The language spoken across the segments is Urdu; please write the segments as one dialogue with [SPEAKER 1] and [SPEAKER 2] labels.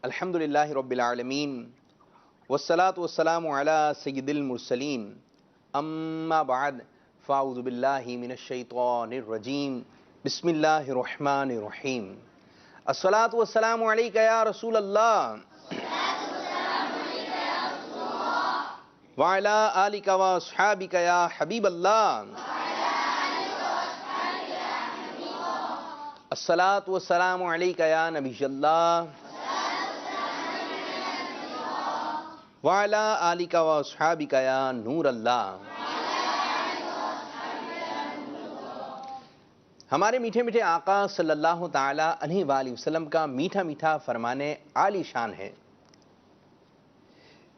[SPEAKER 1] الحمدللہ رب العالمین والصلاة والسلام علی سید المرسلین اما بعد فاعوذ باللہ من الشیطان الرجیم بسم اللہ الرحمن الرحیم الصلاة والسلام علیک یا رسول اللہ وعلی آلک و اصحابک یا حبیب اللہ الصلاة والسلام علیک یا نبی اللہ وعلی آلک و اصحابک یا نور اللہ۔ ہمارے میٹھے میٹھے آقا صلی اللہ تعالی علیہ وآلہ وسلم کا میٹھا میٹھا فرمانے عالی شان ہے،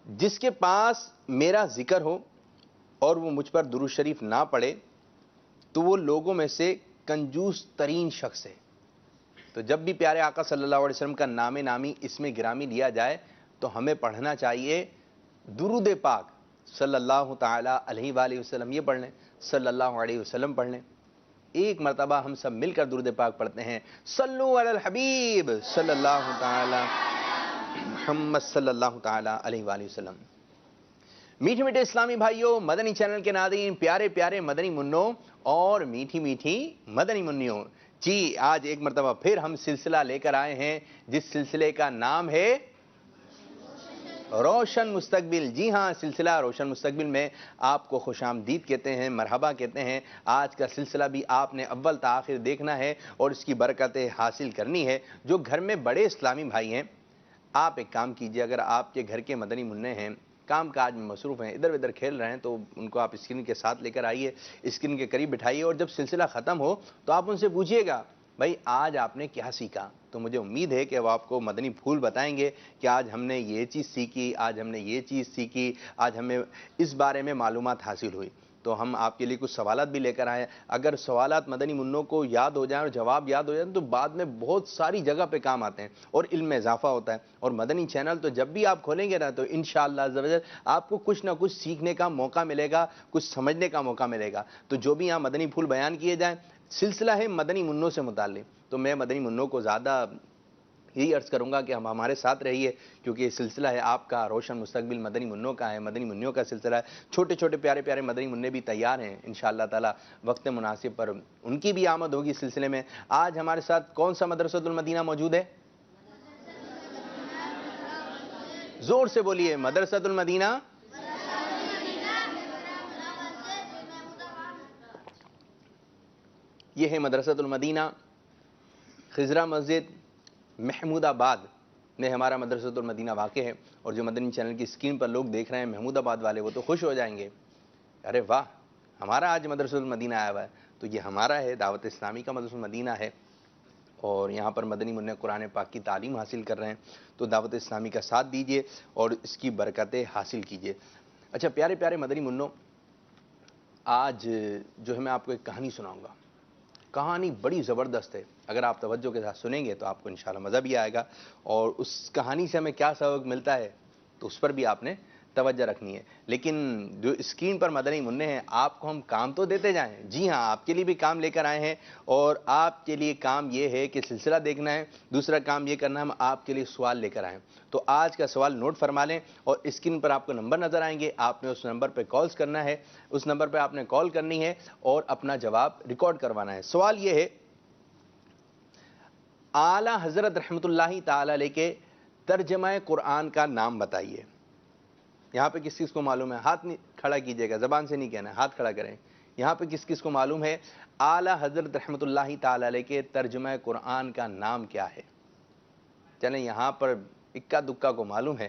[SPEAKER 1] جس کے پاس میرا ذکر ہو اور وہ مجھ پر درود شریف نہ پڑھے تو وہ لوگوں میں سے کنجوس ترین شخص ہے۔ تو جب بھی پیارے آقا صلی اللہ علیہ وسلم کا نام نامی اسم گرامی لیا جائے تو ہمیں پڑھنا چاہیے درود پاک صلی اللہ تعالی علیہ وآلہ وسلم، یہ پڑھ لیں، صلی اللہ علیہ وسلم پڑھ لیں۔ ایک مرتبہ ہم سب مل کر درود پاک پڑھتے ہیں، صلو علی الحبیب صلی اللہ تعالی محمد صلی اللہ تعالی علیہ وآلہ وسلم۔ میٹھے میٹھے اسلامی بھائیوں، مدنی چینل کے ناظرین، پیارے پیارے مدنی منوں اور میٹھی میٹھی مدنی منیوں، جی آج ایک مرتبہ پھر ہم سلسلہ لے کر آئے ہیں جس سلسلے کا نام ہے روشن مستقبل۔ جی ہاں، سلسلہ روشن مستقبل میں آپ کو خوش آمدید کہتے ہیں، مرحبا کہتے ہیں۔ آج کا سلسلہ بھی آپ نے اول تا آخر دیکھنا ہے اور اس کی برکتیں حاصل کرنی ہے۔ جو گھر میں بڑے اسلامی بھائی ہیں، آپ ایک کام کیجئے، اگر آپ کے گھر کے مدنی منع ہیں، کام کاج میں مصروف ہیں، ادھر ادھر کھیل رہے ہیں، تو ان کو آپ اسکرین کے ساتھ لے کر آئیے، اسکرین کے قریب بٹھائیے، اور جب سلسلہ ختم ہو تو آپ ان سے پوچھئے گا بھائی آج آپ نے کیا سیکھا؟ تو مجھے امید ہے کہ وہ آپ کو مدنی پھول بتائیں گے کہ آج ہم نے یہ چیز سیکھی، آج ہم نے یہ چیز سیکھی، آج ہمیں اس بارے میں معلومات حاصل ہوئی۔ تو ہم آپ کے لیے کچھ سوالات بھی لے کر آئے ہیں۔ اگر سوالات مدنی منوں کو یاد ہو جائیں اور جواب یاد ہو جائیں تو بعد میں بہت ساری جگہ پہ کام آتے ہیں اور علم میں اضافہ ہوتا ہے۔ اور مدنی چینل تو جب بھی آپ کھولیں گے نا تو انشاءاللہ عز و جل آپ کو کچھ نہ کچھ سیکھنے کا موقع ملے گا، کچھ سمجھنے کا موقع ملے گا۔ تو جو بھی یہاں مدنی پھول بیان کیے جائیں، سلسلہ ہے مدنی منوں سے متعلق، تو میں مدنی منوں کو زیادہ یہی عرض کروں گا کہ ہم ہمارے ساتھ رہیے، کیونکہ یہ سلسلہ ہے آپ کا روشن مستقبل مدنی منوں کا ہے، مدنی منوں کا سلسلہ ہے۔ چھوٹے چھوٹے پیارے پیارے مدنی منع بھی تیار ہیں، انشاءاللہ تعالی وقت مناسب پر ان کی بھی آمد ہوگی سلسلے میں۔ آج ہمارے ساتھ کون سا مدرسۃ المدینہ موجود ہے؟ زور سے بولیے، مدرسۃ المدینہ۔ یہ ہے مدرسۃ المدینہ، خضرہ مسجد، محمود آباد میں ہمارا مدرسۃ المدینہ واقع ہے۔ اور جو مدنی چینل کی اسکرین پر لوگ دیکھ رہے ہیں محمود آباد والے، وہ تو خوش ہو جائیں گے، ارے واہ ہمارا آج مدرسۃ المدینہ آیا ہوا ہے۔ تو یہ ہمارا ہے، دعوت اسلامی کا مدرسۃ المدینہ ہے، اور یہاں پر مدنی منع قرآن پاک کی تعلیم حاصل کر رہے ہیں۔ تو دعوت اسلامی کا ساتھ دیجئے اور اس کی برکتیں حاصل کیجئے۔ اچھا پیارے پیارے مدنی منوں، آج جو ہے میں آپ کو ایک کہانی سناؤں گا۔ کہانی بڑی زبردست ہے، اگر آپ توجہ کے ساتھ سنیں گے تو آپ کو انشاءاللہ مزہ بھی آئے گا، اور اس کہانی سے ہمیں کیا سبق ملتا ہے تو اس پر بھی آپ نے توجہ رکھنی ہے۔ لیکن جو اسکرین پر مدنی منع ہیں، آپ کو ہم کام تو دیتے جائیں، جی ہاں آپ کے لیے بھی کام لے کر آئے ہیں، اور آپ کے لیے کام یہ ہے کہ سلسلہ دیکھنا ہے، دوسرا کام یہ کرنا ہے ہم آپ کے لیے سوال لے کر آئیں۔ تو آج کا سوال نوٹ فرما لیں، اور اسکرین پر آپ کو نمبر نظر آئیں گے، آپ نے اس نمبر پہ کالز کرنا ہے، اس نمبر پہ آپ نے کال کرنی ہے اور اپنا جواب ریکارڈ کروانا ہے۔ سوال یہ ہے، اعلی حضرت رحمۃ اللہ تعالی علیہ کے ترجمہ قرآن کا نام بتائیے۔ یہاں پہ کس کس کو معلوم ہے؟ ہاتھ کھڑا کیجئے گا، زبان سے نہیں کہنا ہے، ہاتھ کھڑا کریں۔ یہاں پہ کس کس کو معلوم ہے اعلی حضرت رحمۃ اللہ تعالی علیہ کے ترجمہ قرآن کا نام کیا ہے؟ چلیں یہاں پر اکا دکا کو معلوم ہے،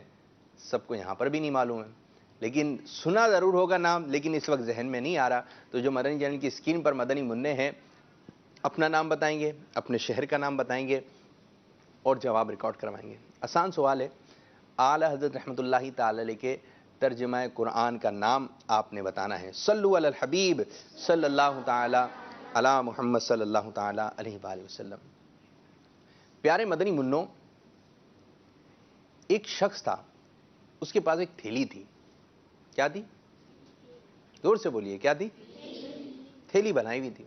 [SPEAKER 1] سب کو یہاں پر بھی نہیں معلوم ہے، لیکن سنا ضرور ہوگا نام، لیکن اس وقت ذہن میں نہیں آ رہا۔ تو جو مدنی چینل کی اسکرین پر مدنی منع ہیں، اپنا نام بتائیں گے، اپنے شہر کا نام بتائیں گے اور جواب ریکارڈ کروائیں گے۔ آسان سوال ہے، اعلی حضرت رحمۃ اللہ تعالی علیہ کے ترجمہ قرآن کا نام آپ نے بتانا ہے۔ صلو علی الحبیب صلی اللہ تعالی علی محمد صلی اللہ تعالی علیہ وآلہ وسلم۔ پیارے مدنی منوں، ایک شخص تھا، اس کے پاس ایک تھیلی تھی۔ کیا تھی؟ زور سے بولیے، کیا تھی؟ تھیلی بنائی ہوئی تھی۔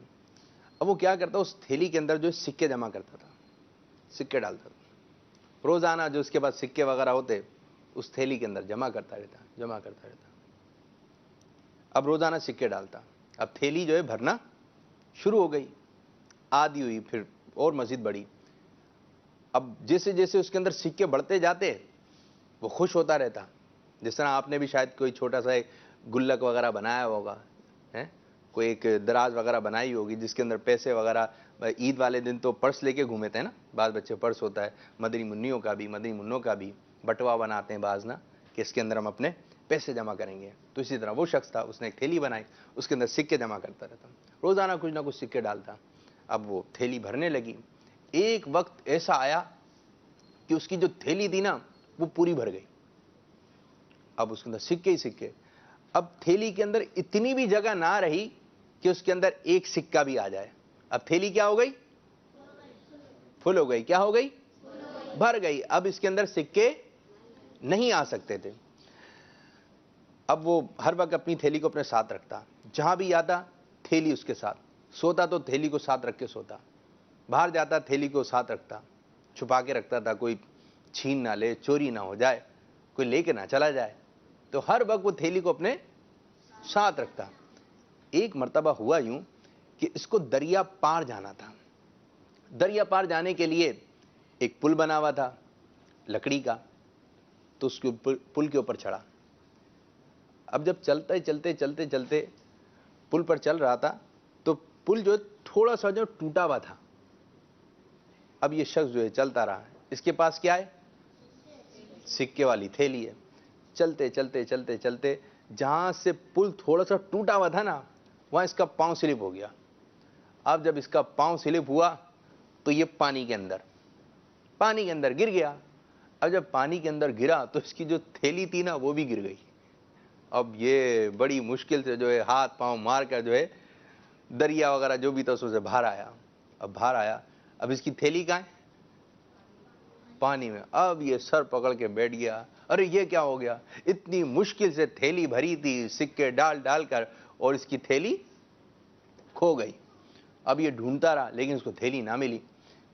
[SPEAKER 1] اب وہ کیا کرتا، اس تھیلی کے اندر جو سکے جمع کرتا تھا، سکے ڈالتا تھا، روزانہ جو اس کے پاس سکے وغیرہ ہوتے اس تھیلی کے اندر جمع کرتا رہتا. اب روزانہ سکے ڈالتا. اب تھیلی جو ہے بھرنا شروع ہو گئی, آدھی ہوئی, پھر اور مزید بڑھی. اب جیسے جیسے اس کے اندر سکے بڑھتے جاتے وہ خوش ہوتا رہتا. جس طرح آپ نے بھی شاید کوئی چھوٹا سا گلک وغیرہ بنایا ہوگا, کوئی ایک دراز وغیرہ بنائی ہوگی جس کے اندر پیسے وغیرہ. عید والے دن تو پرس لے کے گھومتے ہیں نا, بعض بچے پرس ہوتا ہے مدنی منیوں کا بھی, مدنی منوں کا بھی, بٹوا بناتے ہیں بعض نا, کہ اس کے اندر ہم اپنے پیسے جمع کریں گے. تو اسی طرح وہ شخص تھا, اس نے ایک تھیلی بنائی, اس کے اندر سکے جمع کرتا رہتا, روزانہ کچھ نہ کچھ سکے ڈالتا. اب وہ تھیلی بھرنے لگی. ایک وقت ایسا آیا کہ اس کی جو تھیلی تھی نا وہ پوری بھر گئی. اب اس کے اندر سکے ہی سکے. اب تھیلی کے اندر اتنی بھی جگہ نہ رہی کہ اس کے اندر ایک سکہ بھی آ جائے. اب تھیلی کیا ہو گئی؟ فل ہو گئی. کیا ہو گئی؟ بھر گئی. اب اس کے اندر سکے نہیں آ سکتے تھے. اب وہ ہر وقت اپنی تھیلی کو اپنے ساتھ رکھتا, جہاں بھی آتا تھیلی اس کے ساتھ, سوتا تو تھیلی کو ساتھ رکھ کے سوتا, باہر جاتا تھیلی کو ساتھ رکھتا, چھپا کے رکھتا تھا, کوئی چھین نہ لے, چوری نہ ہو جائے, کوئی لے کے نہ چلا جائے. تو ہر وقت وہ تھیلی کو اپنے ساتھ رکھتا. ایک مرتبہ ہوا یوں کہ اس کو دریا پار جانا تھا. دریا پار جانے کے لیے ایک پل بنا ہوا تھا لکڑی کا, تو اس کے پل کے اوپر چڑھا. اب جب چلتے چلتے چلتے چلتے پل پر چل رہا تھا تو پل جو تھوڑا سا جو ٹوٹا ہوا تھا. اب یہ شخص جو ہے چلتا رہا, اس کے پاس کیا ہے؟ سکے والی تھیلی ہے. چلتے چلتے چلتے چلتے جہاں سے پل تھوڑا سا ٹوٹا ہوا تھا نا, وہاں اس کا پاؤں سلپ ہو گیا. اب جب اس کا پاؤں سلپ ہوا تو یہ پانی کے اندر گر گیا. اب جب پانی کے اندر گرا تو اس کی جو تھیلی تھی نا وہ بھی گر گئی. اب یہ بڑی مشکل سے جو ہے ہاتھ پاؤں مار کر جو ہے دریا وغیرہ جو بھی تھا اس سے باہر آیا. اب باہر آیا, اب اس کی تھیلی کہاں ہے؟ پانی میں. اب یہ سر پکڑ کے بیٹھ گیا, ارے یہ کیا ہو گیا؟ اتنی مشکل سے تھیلی بھری تھی سکے ڈال ڈال کر, اور اس کی تھیلی کھو گئی. اب یہ ڈھونڈتا رہا لیکن اس کو تھیلی نہ ملی.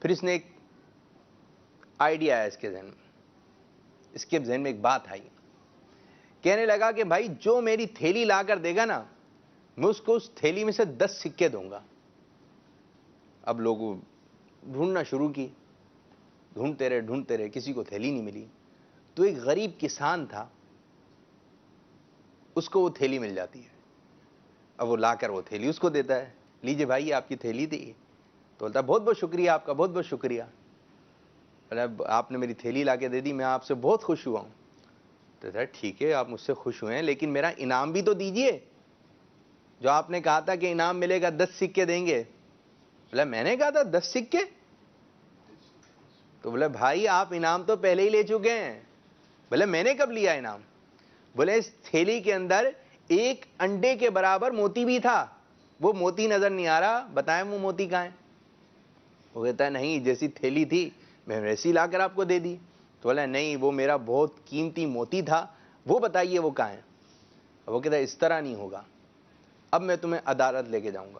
[SPEAKER 1] پھر اس نے ایک آئیڈیا آیا اس کے ذہن میں ایک بات آئی. کہنے لگا کہ بھائی جو میری تھیلی لا کر دے گا نا, میں اس کو اس تھیلی میں سے 10 سکے دوں گا. اب لوگوں ڈھونڈنا شروع کی, ڈھونڈتے رہے, کسی کو تھیلی نہیں ملی. تو ایک غریب کسان تھا, اس کو وہ تھیلی مل جاتی ہے. اب وہ لا کر وہ تھیلی اس کو دیتا ہے, لیجئے بھائی آپ کی تھیلی تھی. تو بولتا ہے بہت بہت شکریہ آپ کا, بہت بہت شکریہ, آپ نے میری تھیلی لا کے دے دی, میں آپ سے بہت خوش ہوا ہوں. تو ٹھیک ہے آپ مجھ سے خوش ہوئے ہیں, لیکن میرا انعام بھی تو دیجئے. جو آپ نے کہا تھا کہ انعام ملے گا 10 سکے دیں گے. بولا میں نے کہا تھا 10 سکے؟ تو بولے بھائی آپ انعام تو پہلے ہی لے چکے ہیں. بولے میں نے کب لیا انعام؟ بولے اس تھیلی کے اندر ایک انڈے کے برابر موتی بھی تھا, وہ موتی نظر نہیں آ رہا, بتائیں وہ موتی کہاں ہے؟ وہ کہتا ہے نہیں, جیسی تھیلی تھی میں ویسی لا کر آپ کو دے دی. تو بولا نہیں, وہ میرا بہت قیمتی موتی تھا, وہ بتائیے وہ کہاں ہے؟ وہ کہتا ہے اس طرح نہیں ہوگا, اب میں تمہیں عدالت لے کے جاؤں گا.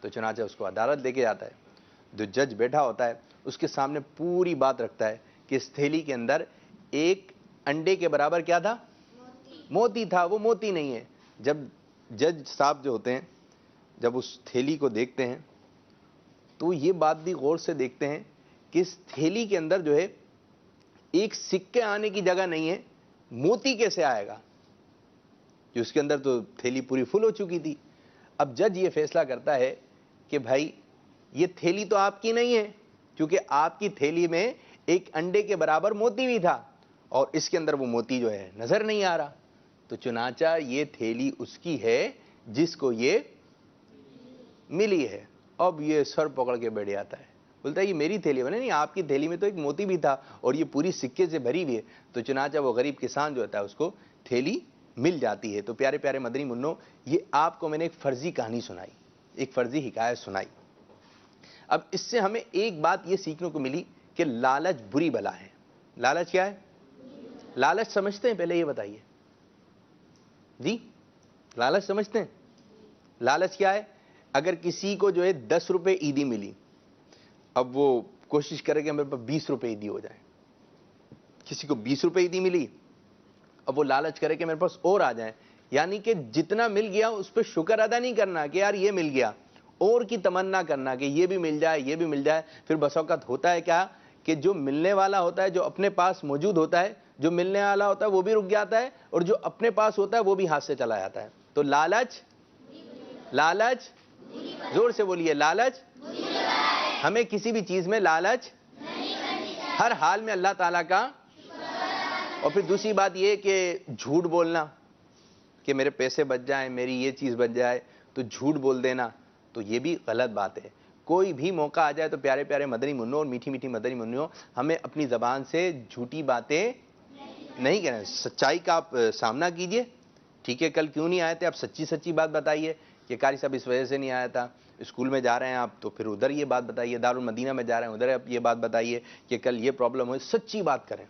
[SPEAKER 1] تو چنانچہ اس کو عدالت لے کے جاتا ہے. جو جج بیٹھا ہوتا ہے اس کے سامنے پوری بات رکھتا ہے کہ اس تھیلی کے اندر ایک انڈے کے برابر کیا تھا؟ موتی تھا, وہ موتی نہیں ہے. جب جج صاحب جو ہوتے ہیں جب اس تھیلی کو دیکھتے ہیں تو یہ بات بھی غور سے دیکھتے ہیں کہ اس تھیلی کے اندر جو ہے ایک سکے آنے کی جگہ نہیں ہے, موتی کیسے آئے گا؟ جو اس کے اندر تو تھیلی پوری فل ہو چکی تھی. اب جج یہ فیصلہ کرتا ہے کہ بھائی یہ تھیلی تو آپ کی نہیں ہے, کیونکہ آپ کی تھیلی میں ایک انڈے کے برابر موتی بھی تھا, اور اس کے اندر وہ موتی جو ہے نظر نہیں آ رہا. تو چنانچہ یہ تھیلی اس کی ہے جس کو یہ ملی ہے. اب یہ سر پکڑ کے بیٹھ جاتا ہے, بولتا ہے یہ میری تھیلی بنے نہیں, آپ کی تھیلی میں تو ایک موتی بھی تھا اور یہ پوری سکے سے بھری ہوئی ہے. تو چنانچہ وہ غریب کسان جو ہوتا ہے اس کو تھیلی مل جاتی ہے. تو پیارے پیارے مدنی منوں, یہ آپ کو میں نے ایک فرضی کہانی سنائی, ایک فرضی حکایت سنائی. اب اس سے ہمیں ایک بات یہ سیکھنے کو ملی کہ لالچ بری بلا ہے. لالچ کیا ہے؟ لالچ سمجھتے ہیں؟ پہلے یہ بتائیے جی, لالچ سمجھتے ہیں؟ لالچ کیا ہے؟ اگر کسی کو جو ہے 10 روپے عیدی ملی, اب وہ کوشش کرے کہ میرے پاس 20 روپے عیدی ہو جائے. کسی کو 20 روپے عیدی ملی, اب وہ لالچ کرے کہ میرے پاس اور آ جائیں. یعنی کہ جتنا مل گیا اس پہ شکر ادا نہیں کرنا کہ یار یہ مل گیا, اور کی تمنا کرنا کہ یہ بھی مل جائے, یہ بھی مل جائے. پھر بس اوقات ہوتا ہے کیا کہ جو ملنے والا ہوتا ہے, جو اپنے پاس موجود ہوتا ہے, جو ملنے والا ہوتا ہے وہ بھی رک جاتا ہے, اور جو اپنے پاس ہوتا ہے وہ بھی ہاتھ سے چلا جاتا ہے. تو لالچ, لالچ, زور سے بولیے, لالچ. ہمیں کسی بھی چیز میں لالچ, ہر حال میں اللہ تعالیٰ کا. اور پھر دوسری بات یہ کہ جھوٹ بولنا کہ میرے پیسے بچ جائیں, میری یہ چیز بچ جائے, تو جھوٹ بول دینا, تو یہ بھی غلط بات ہے. کوئی بھی موقع آ جائے تو پیارے پیارے مدنی منوں اور میٹھی میٹھی مدنی منوں, ہمیں اپنی زبان سے جھوٹی باتیں نہیں کہنا. سچائی کا آپ سامنا کیجئے. ٹھیک ہے, کل کیوں نہیں آئے تھے, آپ سچی سچی بات بتائیے کہ قاری صاحب اس وجہ سے نہیں آیا تھا. اسکول میں جا رہے ہیں آپ تو پھر ادھر یہ بات بتائیے, دارالمدینہ میں جا رہے ہیں ادھر آپ یہ بات بتائیے کہ کل یہ پرابلم ہوئی. سچی بات کریں.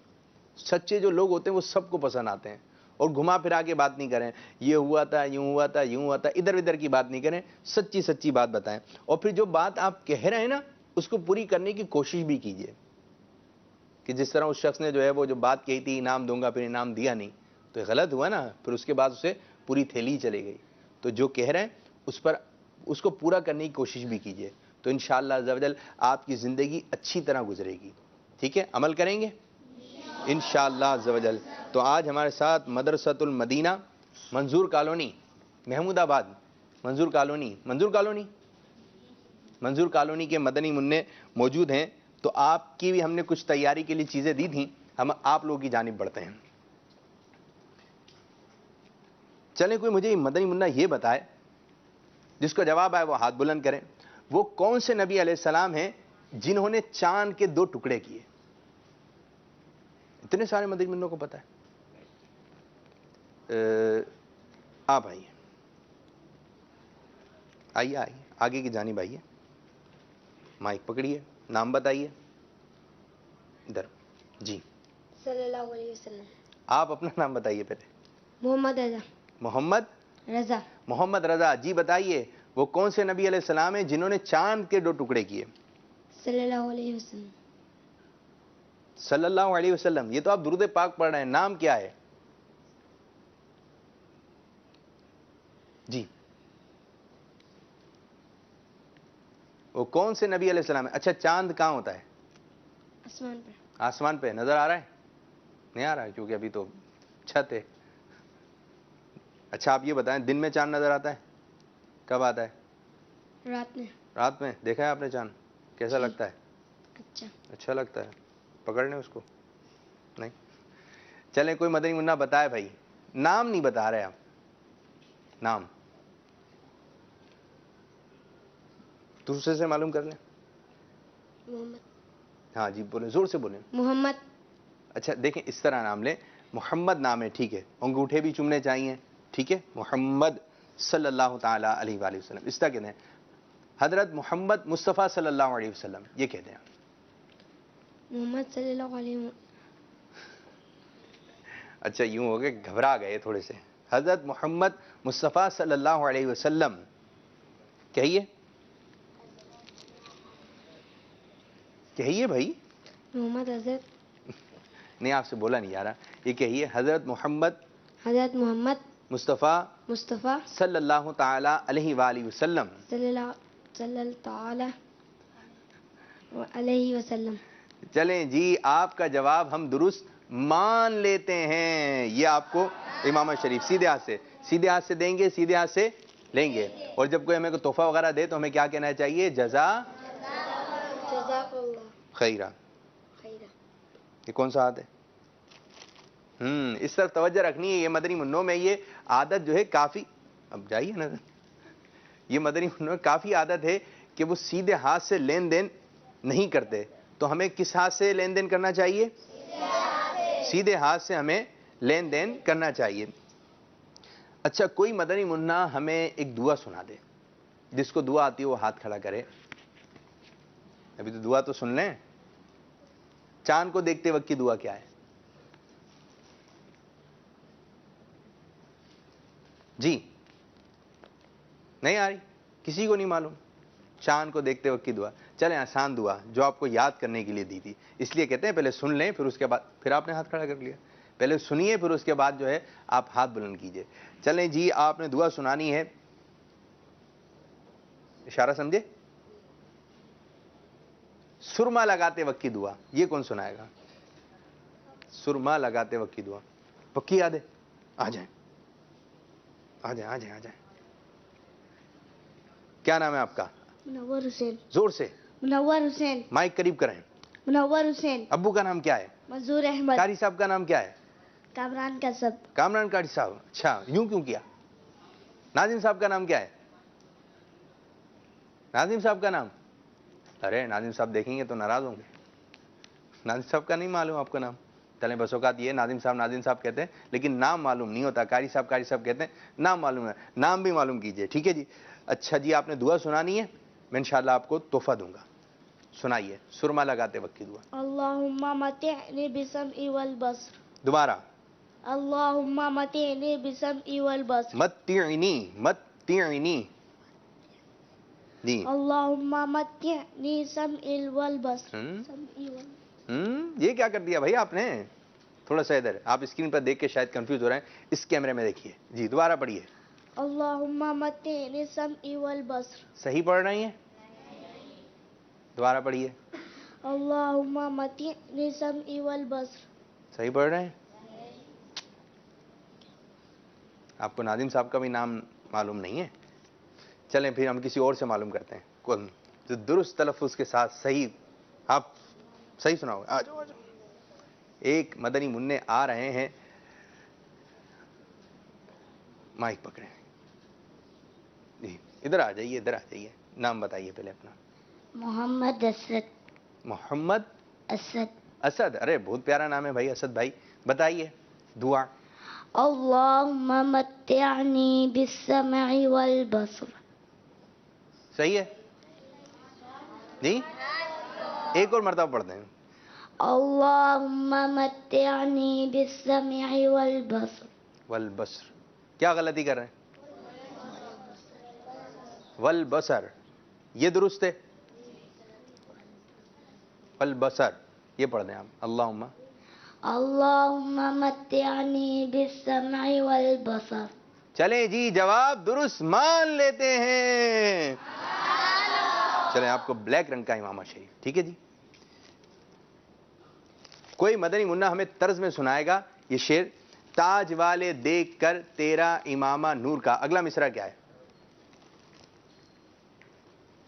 [SPEAKER 1] سچے جو لوگ ہوتے ہیں وہ سب کو پسند آتے ہیں. اور گھما پھرا کے بات نہیں کریں, یہ ہوا تھا, یوں ہوا تھا, یوں ہوا تھا, ادھر ادھر کی بات نہیں کریں. سچی سچی بات بتائیں. اور پھر جو بات آپ کہہ رہے ہیں نا اس کو پوری کرنے کی کوشش بھی کیجیے. کہ جس طرح اس شخص نے جو ہے وہ جو بات کہی تھی انعام دوں گا, پھر انعام دیا نہیں, تو یہ غلط ہوا نا. پھر اس کے بعد اسے پوری تھیلی چلے گئی. تو جو کہہ رہے ہیں اس پر اس کو پورا کرنے کی کوشش بھی کیجیے. تو انشاءاللہ عز و جل آپ کی زندگی اچھی طرح گزرے گی. ٹھیک ہے, عمل کریں گے انشاءاللہ عز و جل. تو آج ہمارے ساتھ مدرسۃ المدینہ منظور کالونی محمود آباد, منظور کالونی کے مدنی منع موجود ہیں. تو آپ کی بھی ہم نے کچھ تیاری کے لیے چیزیں دی تھیں, ہم آپ لوگوں کی جانب بڑھتے ہیں. چلیں کوئی مجھے مدنی منع یہ بتائے, جس کو جواب آئے وہ ہاتھ بلند کریں, وہ کون سے نبی علیہ السلام ہیں جنہوں نے چاند کے 2 ٹکڑے کیے؟ اتنے سارے مدنی منوں کو پتہ ہے. آپ آئیے, آئیے آگے کی جانب آئیے, مائک پکڑیے, نام بتائیے. ادھر جی,
[SPEAKER 2] صلی اللہ علیہ وسلم.
[SPEAKER 1] آپ اپنا نام بتائیے پہلے.
[SPEAKER 2] محمد رضا.
[SPEAKER 1] محمد رضا جی, بتائیے وہ کون سے نبی علیہ السلام ہیں جنہوں نے چاند کے 2 ٹکڑے کیے؟
[SPEAKER 2] صلی اللہ علیہ وسلم.
[SPEAKER 1] صلی اللہ علیہ وسلم. یہ تو آپ درود پاک پڑھ رہے ہیں, نام کیا ہے جی؟ وہ کون سے نبی علیہ السلام ہے؟ اچھا, چاند کہاں ہوتا ہے؟
[SPEAKER 2] آسمان پر.
[SPEAKER 1] آسمان پہ نظر آ رہا ہے؟ نہیں آ رہا ہے کیونکہ ابھی تو چھت ہے. اچھا آپ یہ بتائیں, دن میں چاند نظر آتا ہے؟ کب آتا ہے؟
[SPEAKER 2] رات میں.
[SPEAKER 1] رات میں. دیکھا ہے آپ نے چاند, کیسا لگتا ہے؟ اچھا لگتا ہے. پکڑ لیں اس کو؟ نہیں. چلیں کوئی مدنی منع بتائے بھائی, نام نہیں بتا رہے آپ, نام دوسرے سے معلوم کر لیں.
[SPEAKER 2] محمد.
[SPEAKER 1] ہاں جی بولیں, زور سے بولیں.
[SPEAKER 2] محمد.
[SPEAKER 1] اچھا دیکھیں اس طرح نام لیں, محمد نام ہے, ٹھیک ہے, انگوٹھے بھی چومنے چاہیے, ٹھیک ہے, محمد صلی اللہ تعالی علیہ وآلہ وسلم. اس طرح کہتے ہیں حضرت محمد مصطفیٰ صلی اللہ علیہ وسلم, یہ کہتے ہیں.
[SPEAKER 2] محمد صلی اللہ علیہ وسلم.
[SPEAKER 1] اچھا یوں ہو گئے, گھبرا گئے تھوڑے سے. حضرت محمد مصطفیٰ صلی اللہ علیہ وسلم کہیے, کہیے بھائی.
[SPEAKER 2] محمد حضرت.
[SPEAKER 1] نہیں آپ سے بولا نہیں جا رہا, یہ کہیے حضرت محمد مصطفیٰ صلی اللہ تعالی علیہ وآلہ وسلم.
[SPEAKER 2] صلی اللہ تعالی علیہ وسلم.
[SPEAKER 1] چلیں جی, آپ کا جواب ہم درست مان لیتے ہیں. یہ آپ کو امام شریف سیدھے ہاتھ سے دیں گے, سیدھے ہاتھ سے لیں گے. اور جب کوئی ہمیں کو تحفہ وغیرہ دے تو ہمیں کیا کہنا چاہیے؟ جزاک اللہ خیرہ. یہ کون سا ہاتھ ہے؟ اس طرف توجہ رکھنی ہے. یہ مدنی منوں میں یہ عادت جو ہے کافی, اب جائیے نا, یہ مدنی منوں میں کافی عادت ہے کہ وہ سیدھے ہاتھ سے لین دین نہیں کرتے. تو ہمیں کس ہاتھ سے لین دین کرنا چاہیے؟ سیدھے ہاتھ سے ہمیں لین دین کرنا چاہیے. اچھا کوئی مدنی منع ہمیں ایک دعا سنا دے, جس کو دعا آتی ہے وہ ہاتھ کھڑا کرے. ابھی تو دعا تو سن لیں. چاند کو دیکھتے وقت کی دعا کیا ہے جی؟ نہیں آ رہی, کسی کو نہیں معلوم. چاند کو دیکھتے وقت کی دعا. چلیں آسان دعا جو آپ کو یاد کرنے کے لیے دی تھی, اس لیے کہتے ہیں پہلے سن لیں پھر اس کے بعد پھر آپ نے ہاتھ کھڑا کر لیا. پہلے سنیے پھر اس کے بعد جو ہے آپ ہاتھ بلند کیجئے. چلیں جی آپ نے دعا سنانی ہے. اشارہ سمجھے؟ سرما لگاتے وقت کی دعا, یہ کون سنائے گا؟ سرما لگاتے وقت کی دعا پکی یاد ہے؟ آ جائیں آ جائیں آ جائیں آ جائیں. کیا نام ہے آپ کا؟
[SPEAKER 2] منور حسین.
[SPEAKER 1] زور سے
[SPEAKER 2] منور حسین.
[SPEAKER 1] مائک قریب کریں.
[SPEAKER 2] منور حسین.
[SPEAKER 1] ابو کا نام کیا ہے؟
[SPEAKER 2] منظور احمد.
[SPEAKER 1] قاری صاحب کا نام کیا ہے؟
[SPEAKER 2] کامران قصب.
[SPEAKER 1] کامران قاری صاحب. اچھا یوں کیوں کیا؟ ناظم صاحب کا نام کیا ہے؟ ناظم صاحب کا نام؟ ارے ناظم صاحب دیکھیں گے تو ناراض ہوں گے. ناظم صاحب کا نہیں معلوم آپ کا نام؟ چلیں بس اوقات یہ ناظم صاحب کہتے ہیں لیکن نام معلوم نہیں ہوتا. قاری صاحب کہتے ہیں نام معلوم ہے, نام بھی معلوم کیجئے. ٹھیک ہے جی. اچھا جی آپ نے دعا سنانی ہے, میں انشاءاللہ آپ کو تحفہ دوں گا. سنائیے سرما لگاتے وقت کی دعا.
[SPEAKER 2] اللہم متعنی بسمعی والبصر.
[SPEAKER 1] دوبارہ.
[SPEAKER 2] اللہم متعنی بسمعی والبصر.
[SPEAKER 1] متعنی جی.
[SPEAKER 2] اللہم متعنی سمعی والبصر.
[SPEAKER 1] یہ کیا کر دیا بھائی آپ نے؟ تھوڑا سا ادھر, آپ اسکرین پر دیکھ کے شاید کنفیوز ہو رہے ہیں, اس کیمرے میں دیکھیے جی. دوبارہ پڑھیے.
[SPEAKER 2] اللہم متعنی سمعی والبصر.
[SPEAKER 1] صحیح پڑھ رہی ہیں؟ دوبارہ پڑھیے.
[SPEAKER 2] اللہم متعنی سمعی والبصر.
[SPEAKER 1] صحیح پڑھ رہے ہیں؟ آپ کو ناظم صاحب کا بھی نام معلوم نہیں ہے؟ چلیں پھر ہم کسی اور سے معلوم کرتے ہیں, کون جو درست تلفظ کے ساتھ صحیح آپ صحیح سناؤ. آ جاؤ آ جاؤ. ایک مدنی منع آ رہے ہیں, مائک پکڑیں جی. ادھر آ جائیے ادھر آ جائیے. نام بتائیے پہلے اپنا.
[SPEAKER 2] محمد اسد.
[SPEAKER 1] محمد
[SPEAKER 2] اسد.
[SPEAKER 1] اسد. ارے بہت پیارا نام ہے بھائی اسد بھائی. بتائیے دعا.
[SPEAKER 2] اللہم متعنی بالسمع والبصر.
[SPEAKER 1] صحیح ہے جی. ایک اور مرتبہ پڑھتے ہیں.
[SPEAKER 2] اللہم متعنی بالسمع والبصر.
[SPEAKER 1] والبصر. کیا غلطی کر رہے ہیں؟ والبصر یہ درست ہے. والبصر یہ پڑھ دیں آپ. اللہم
[SPEAKER 2] اللہم متعنی بالسمع والبصر.
[SPEAKER 1] چلیں جی جواب درست مان لیتے ہیں. چلیں آپ کو بلیک رنگ کا امامہ شریف. ٹھیک ہے جی. کوئی مدنی منہ ہمیں طرز میں سنائے گا یہ شعر. تاج والے دیکھ کر تیرا امامہ نور کا. اگلا مصرع کیا ہے؟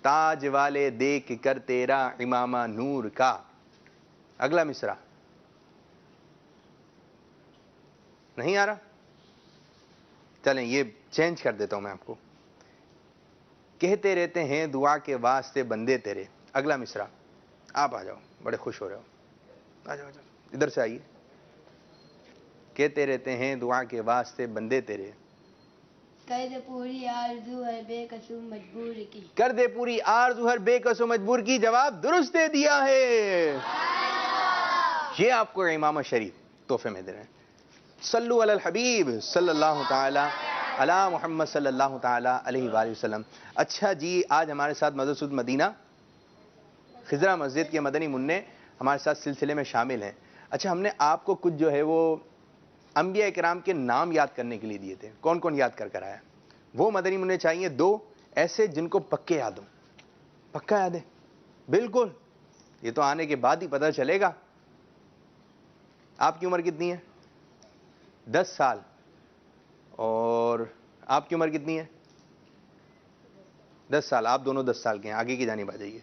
[SPEAKER 1] تاج والے دیکھ کر تیرا امامہ نور کا. اگلا مصرع نہیں آ رہا؟ چلیں یہ چینج کر دیتا ہوں میں آپ کو. کہتے رہتے ہیں دعا کے واسطے بندے تیرے. اگلا مصرع آپ آ جاؤ, بڑے خوش ہو رہے ہو. آ جاؤ آ جاؤ ادھر سے آئیے. کہتے رہتے ہیں دعا کے واسطے بندے تیرے.
[SPEAKER 2] کر دے پوری آرزو ہے بے قصو مجبور کی.
[SPEAKER 1] کر دے پوری آرزو ہر بے قصو مجبور کی. جواب درست دے دیا ہے. یہ آپ کو امامہ شریف تحفے میں دے رہے ہیں. صلو علی الحبیب صلی اللہ تعالی علی محمد صلی اللہ تعالی علیہ وآلہ وسلم. اچھا جی آج ہمارے ساتھ مسجد مدینہ خضرہ مسجد کے مدنی منع ہمارے ساتھ سلسلے میں شامل ہیں. اچھا ہم نے آپ کو کچھ جو ہے وہ انبیاء کرام کے نام یاد کرنے کے لیے دیے تھے. کون کون یاد کر آیا؟ وہ مدنی منع چاہیے 2 ایسے جن کو پکے یاد ہوں. پکا یاد ہے؟ بالکل. یہ تو آنے کے بعد ہی پتہ چلے گا. آپ کی عمر کتنی ہے؟ 10 سال. اور آپ کی عمر کتنی ہے؟ 10 سال. آپ دونوں 10 سال کے ہیں. آگے کی جانب آ جائیے.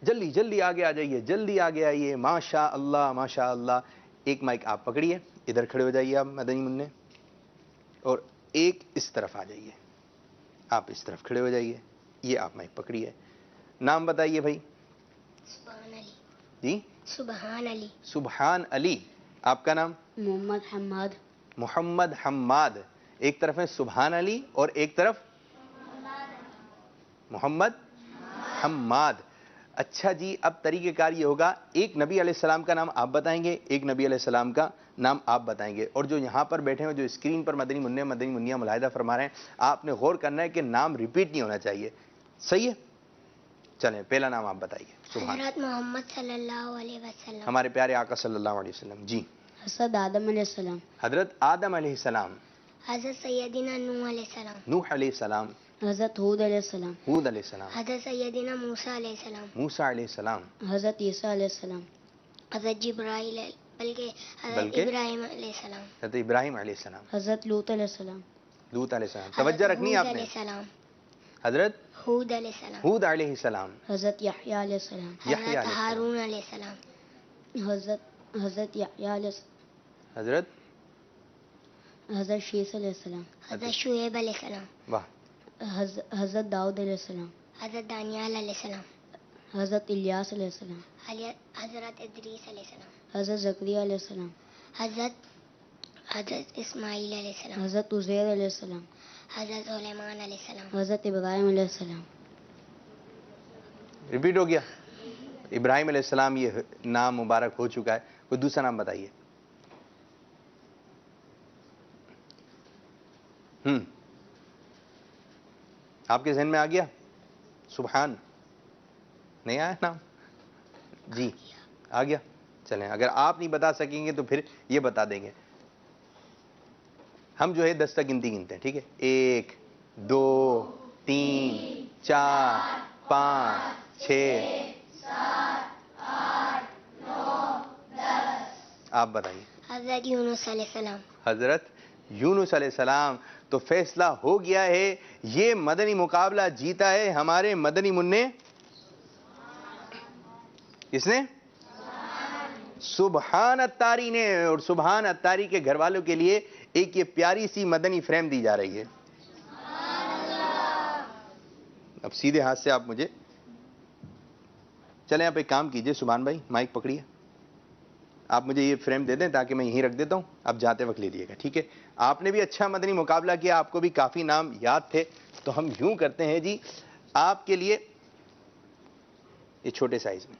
[SPEAKER 1] جلدی جلدی آگے آ جائیے. جلدی آگے آئیے. ماشاء اللہ ماشاء اللہ. ایک مائک آپ پکڑیے. ادھر کھڑے ہو جائیے آپ مدنی منع. اور ایک اس طرف آ جائیے. آپ اس طرف کھڑے ہو جائیے. یہ آپ مائک پکڑیے. نام بتائیے بھائی.
[SPEAKER 2] سبحان علی.
[SPEAKER 1] جی
[SPEAKER 2] سبحان علی.
[SPEAKER 1] سبحان علی. آپ کا نام؟
[SPEAKER 2] محمد حماد.
[SPEAKER 1] محمد حماد. ایک طرف ہے سبحان علی اور ایک طرف محمد حماد. اچھا جی اب طریقہ کار یہ ہوگا, ایک نبی علیہ السلام کا نام آپ بتائیں گے, ایک نبی علیہ السلام کا نام آپ بتائیں گے. اور جو یہاں پر بیٹھے ہیں جو اسکرین پر مدنی منع مدنی منیا ملاحظہ فرما رہے ہیں, آپ نے غور کرنا ہے کہ نام ریپیٹ نہیں ہونا چاہیے. صحیح ہے. چلیں پہلا نام آپ بتائیے. سبحان.
[SPEAKER 2] حضرت محمد صلی اللہ علیہ وسلم.
[SPEAKER 1] ہمارے پیارے آقا صلی اللہ علیہ وسلم. جی.
[SPEAKER 2] حضرت آدم علیہ السلام.
[SPEAKER 1] حضرت آدم علیہ السلام.
[SPEAKER 2] حضرت سیدنا نوح علیہ السلام.
[SPEAKER 1] نوح علیہ السلام.
[SPEAKER 2] حضرت ہود علیہ السلام.
[SPEAKER 1] ہود علیہ السلام.
[SPEAKER 2] حضرت سیدنا موسیٰ علیہ السلام.
[SPEAKER 1] موسیٰ علیہ السلام.
[SPEAKER 2] حضرت عیسیٰ علیہ السلام. حضرت جبرائیل بلکہ حضرت ابراہیم علیہ السلام.
[SPEAKER 1] حضرت ابراہیم علیہ السلام.
[SPEAKER 2] حضرت لوط علیہ السلام.
[SPEAKER 1] لوط علیہ السلام. توجہ رکھنی ہے آپ نے. حضرت
[SPEAKER 2] ہود علیہ السلام.
[SPEAKER 1] ہود علیہ السلام.
[SPEAKER 2] حضرت یحییٰ علیہ السلام. حضرت ہارون علیہ السلام. حضرت یحییٰ علیہ السلام. حضرت شیس علیہ السلام. حضرت شعیب علیہ السلام.
[SPEAKER 1] واہ.
[SPEAKER 2] حضرت داؤد علیہ السلام. حضرت دانیال علیہ السلام. حضرت الیاس علیہ السلام. حضرت ادریس علیہ السلام. حضرت زکریا علیہ السلام. حضرت اسماعیل علیہ السلام. حضرت عزیر علیہ السلام. حضرت سلیمان علیہ السلام. حضرت ابراہیم علیہ السلام.
[SPEAKER 1] ریپیٹ ہو گیا. ابراہیم علیہ السلام یہ نام مبارک ہو چکا ہے. کوئی دوسرا نام بتائیے. آپ کے ذہن میں آ گیا؟ سبحان. نہیں آیا نام؟ جی آ گیا. چلیں اگر آپ نہیں بتا سکیں گے تو پھر یہ بتا دیں گے. ہم جو ہے 10 تک گنتی گنتے ہیں. ٹھیک ہے. 1 2 3 4 5 6 آپ بتائیے.
[SPEAKER 2] حضرت یونس علیہ السلام.
[SPEAKER 1] حضرت یونس علیہ السلام. تو فیصلہ ہو گیا ہے. یہ مدنی مقابلہ جیتا ہے ہمارے مدنی منع. کس نے؟ سبحان التاری نے. اور سبحان التاری کے گھر والوں کے لیے ایک یہ پیاری سی مدنی فریم دی جا رہی ہے. اب سیدھے ہاتھ سے آپ مجھے چلیں آپ ایک کام کیجئے. سبحان بھائی مائک پکڑیے. آپ مجھے یہ فریم دے دیں تاکہ میں یہیں رکھ دیتا ہوں. آپ جاتے وقت لے لیے گا. ٹھیک ہے. آپ نے بھی اچھا مدنی مقابلہ کیا. آپ کو بھی کافی نام یاد تھے. تو ہم یوں کرتے ہیں جی آپ کے لیے یہ چھوٹے سائز میں.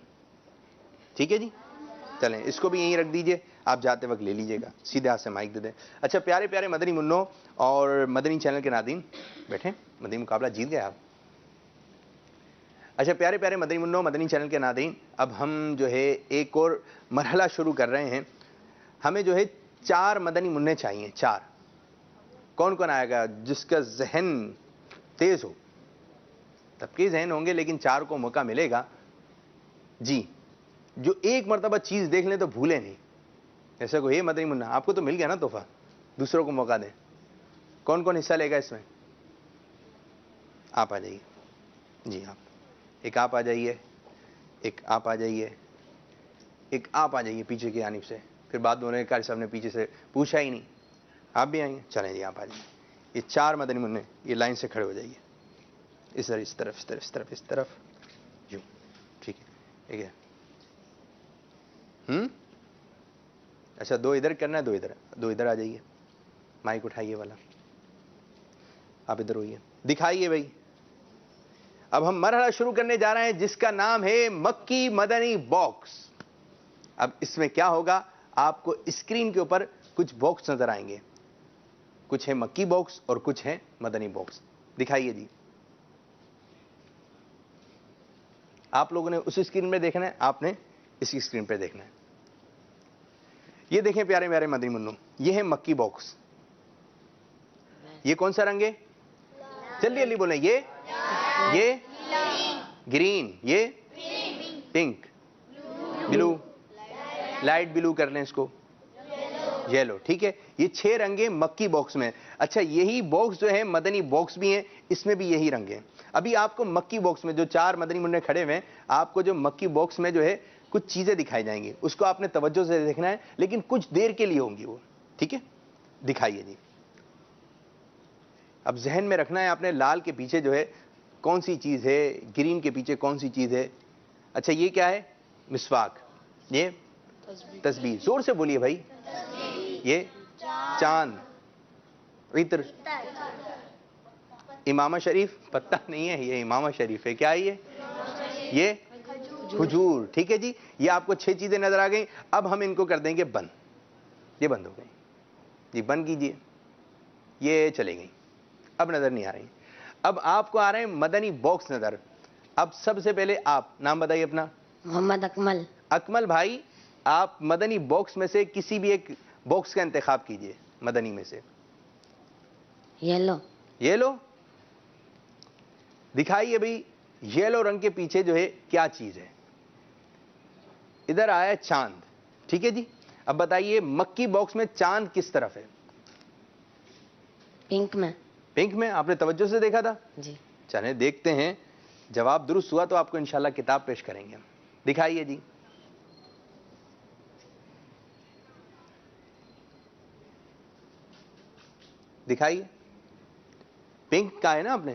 [SPEAKER 1] ٹھیک ہے جی. چلیں اس کو بھی یہیں رکھ دیجئے. آپ جاتے وقت لے لیجئے گا. سیدھے ہاتھ سے مائک دے دیں. اچھا پیارے پیارے مدنی منوں اور مدنی چینل کے ناظرین بیٹھیں. مدنی مقابلہ جیت گئے آپ. اچھا پیارے پیارے مدنی منوں مدنی چینل کے ناظرین اب ہم جو ہے ایک اور مرحلہ شروع کر رہے ہیں. ہمیں جو ہے 4 مدنی منع چاہیے. 4. کون کون آئے گا جس کا ذہن تیز ہو؟ سب کے ذہن ہوں گے لیکن 4 کو موقع ملے گا. جی جو ایک مرتبہ چیز دیکھ لیں تو بھولیں نہیں. ایسا کوئی ہے مدنی منع؟ آپ کو تو مل گیا نا تحفہ. دوسروں کو موقع دیں. کون کون حصہ لے گا اس میں؟ آپ آ جائیے. جی آپ ایک آپ آ جائیے. ایک آپ آ جائیے. ایک آپ آ جائیے پیچھے کی جانب سے. پھر بات دونوں قاری صاحب نے پیچھے سے پوچھا ہی نہیں. آپ بھی آئیے. چلیں جی آپ آ جائیے. یہ 4 مدنی منع یہ لائن سے کھڑے ہو جائیے. اس طرف اس طرف اس طرف اس طرف اس طرف. یوں. ٹھیک ہے. ٹھیک ہے. اچھا 2 ادھر کرنا ہے 2 ادھر. 2 ادھر آ جائیے. مائک اٹھائیے والا. آپ ادھر ہوئیے. دکھائیے بھائی. اب ہم مرحلہ شروع کرنے جا رہے ہیں جس کا نام ہے مکی مدنی باکس. اب اس میں کیا ہوگا؟ آپ کو اسکرین کے اوپر کچھ باکس نظر آئیں گے. کچھ ہے مکی باکس اور کچھ ہے مدنی باکس. دکھائیے جی. آپ لوگوں نے اس اسکرین پہ دیکھنا ہے. آپ نے اسی اسکرین پہ دیکھنا ہے. یہ دیکھیں پیارے پیارے مدنی منوں یہ ہے مکی باکس. یہ کون سا رنگ ہے؟ جلدی جلدی بولیں. یہ گرین. یہ پنک. بلو. لائٹ بلو کر لیں اس کو. یلو. ٹھیک ہے. یہ 6 رنگ ہیں مکی باکس میں. اچھا یہی باکس جو ہے مدنی باکس بھی ہیں. اس میں بھی یہی رنگ ہیں. ابھی آپ کو مکی باکس میں جو 4 مدنی منع کھڑے ہوئے ہیں آپ کو جو مکی باکس میں جو ہے کچھ چیزیں دکھائی جائیں گی. اس کو آپ نے توجہ سے دیکھنا ہے لیکن کچھ دیر کے لیے ہوں گی وہ. ٹھیک ہے. دکھائیے جی. اب ذہن میں رکھنا ہے آپ نے لال کے پیچھے جو ہے کون سی چیز ہے. گرین کے پیچھے کون سی چیز ہے. اچھا یہ کیا ہے؟ مسواک. یہ تسبیح. زور سے بولیے بھائی. یہ چاند. عطر. امامہ شریف. پتہ نہیں ہے یہ امامہ شریف ہے. کیا ہے یہ کھجور. ٹھیک ہے جی. یہ آپ کو 6 چیزیں نظر آ گئیں. اب ہم ان کو کر دیں گے بند. یہ بند ہو گئی جی. بند کیجئے. یہ چلے گئی. اب نظر نہیں آ رہی. اب آپ کو آ رہے ہیں مدنی باکس نظر. اب سب سے پہلے آپ نام بتائیے اپنا.
[SPEAKER 2] محمد اکمل.
[SPEAKER 1] اکمل بھائی آپ مدنی باکس میں سے کسی بھی ایک باکس کا انتخاب کیجئے مدنی میں سے.
[SPEAKER 2] یلو.
[SPEAKER 1] یلو دکھائیے بھئی یلو رنگ کے پیچھے جو ہے کیا چیز ہے. ادھر آیا چاند. ٹھیک ہے جی. اب بتائیے مکی باکس میں چاند کس طرف ہے؟
[SPEAKER 2] پنک میں.
[SPEAKER 1] پنک میں. آپ نے توجہ سے دیکھا تھا؟
[SPEAKER 2] جی.
[SPEAKER 1] چلیں دیکھتے ہیں جواب درست ہوا تو آپ کو انشاءاللہ کتاب پیش کریں گے. دکھائیے جی. دکھائیے پنک کا ہے نا آپ نے.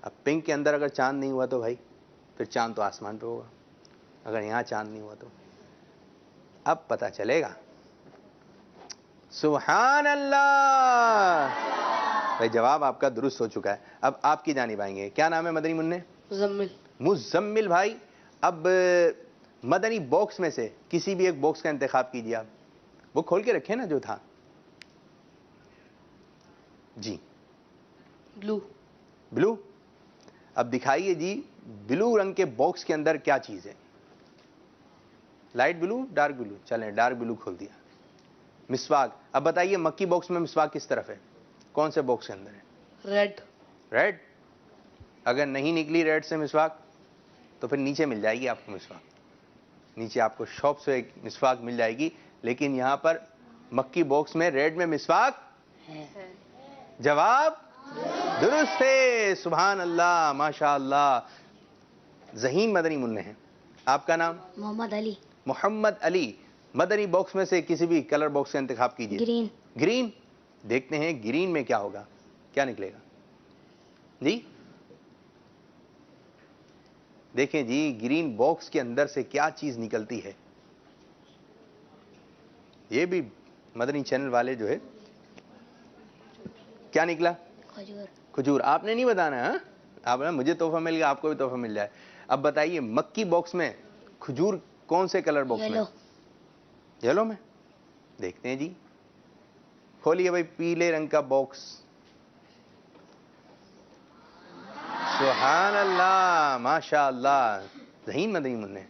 [SPEAKER 1] اب پنک کے اندر اگر چاند نہیں ہوا تو بھائی پھر چاند تو آسمان پہ ہوگا. اگر یہاں چاند نہیں ہوا تو اب پتہ چلے گا. سبحان اللہ. بھائی جواب آپ کا درست ہو چکا ہے. اب آپ کی جانب آئیں گے. کیا نام ہے مدنی منع؟
[SPEAKER 2] مزمل.
[SPEAKER 1] مزمل بھائی اب مدنی باکس میں سے کسی بھی ایک باکس کا انتخاب کیجیے. آپ وہ کھول کے رکھیں نا جو تھا. جی.
[SPEAKER 2] بلو.
[SPEAKER 1] بلو. اب دکھائیے جی بلو رنگ کے باکس کے اندر کیا چیز ہے؟ Light blue dark blue. چلیں ڈارک بلو کھول دیا. مسواک. اب بتائیے مکی باکس میں مسواک کس طرف ہے؟ کون سے باکس کے اندر ہے؟
[SPEAKER 2] ریڈ.
[SPEAKER 1] ریڈ. اگر نہیں نکلی ریڈ سے مسواک تو پھر نیچے مل جائے گی آپ کو مسواک. نیچے آپ کو شاپ سے ایک مسواک مل جائے گی. لیکن یہاں پر مکی باکس میں ریڈ میں مسواک
[SPEAKER 2] ہے.
[SPEAKER 1] جواب درست ہے. سبحان اللہ ماشاء اللہ. ذہین مدنی منع ہیں. آپ کا نام؟
[SPEAKER 2] محمد علی.
[SPEAKER 1] محمد علی. مدنی باکس میں سے کسی بھی کلر باکس کا انتخاب کیجیے.
[SPEAKER 2] گرین.
[SPEAKER 1] گرین. دیکھتے ہیں گرین میں کیا ہوگا. کیا نکلے گا جی؟ دیکھیں جی گرین باکس کے اندر سے کیا چیز نکلتی ہے. یہ بھی مدنی چینل والے جو ہے کیا نکلا؟
[SPEAKER 2] کھجور.
[SPEAKER 1] کھجور. آپ نے نہیں بتانا. ہاں آپ نے مجھے تحفہ مل گیا آپ کو بھی تحفہ مل جائے. اب بتائیے مکی باکس میں کھجور کون سے کلر باکس میں؟
[SPEAKER 2] یلو.
[SPEAKER 1] یلو میں. دیکھتے ہیں جی. کھولیے بھائی پیلے رنگ کا باکس. سبحان اللہ ماشاء اللہ. ذہین مدنی منع.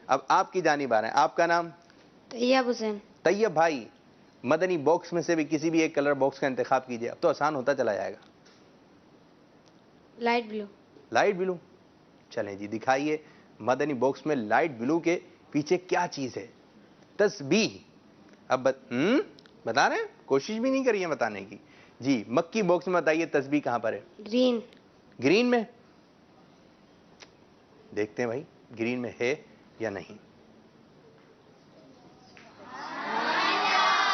[SPEAKER 1] اب آپ کی جانب آ رہے ہیں. آپ کا نام؟
[SPEAKER 2] طیب حسین.
[SPEAKER 1] طیب بھائی مدنی باکس میں سے بھی کسی بھی ایک کلر باکس کا انتخاب کیجیے. اب تو آسان ہوتا چلا جائے گا.
[SPEAKER 2] Light blue.
[SPEAKER 1] Light blue. چلیں جی دکھائیے مدنی باکس میں لائٹ بلو کے پیچھے کیا چیز ہے؟ تسبیح. اب بتا رہے ہیں کوشش بھی نہیں کری ہے بتانے کی. جی مکی باکس میں بتائیے تسبیح کہاں پر ہے؟
[SPEAKER 2] گرین.
[SPEAKER 1] گرین میں. دیکھتے ہیں بھائی گرین میں ہے یا نہیں.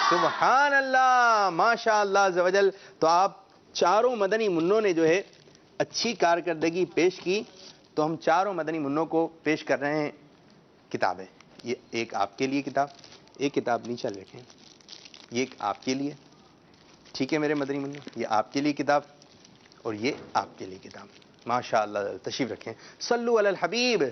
[SPEAKER 1] سبحان اللہ ماشاء اللہ عز و جل. تو آپ چاروں مدنی منوں نے جو ہے اچھی کارکردگی پیش کی. تو ہم چاروں مدنی منوں کو پیش کر رہے ہیں کتابیں. یہ ایک آپ کے لیے کتاب. ایک کتاب نیچے رکھیں. یہ ایک آپ کے لیے. ٹھیک ہے میرے مدنی منوں. یہ آپ کے لیے کتاب اور یہ آپ کے لیے کتاب. ماشاء اللہ تشریف رکھیں. صلو علی الحبیب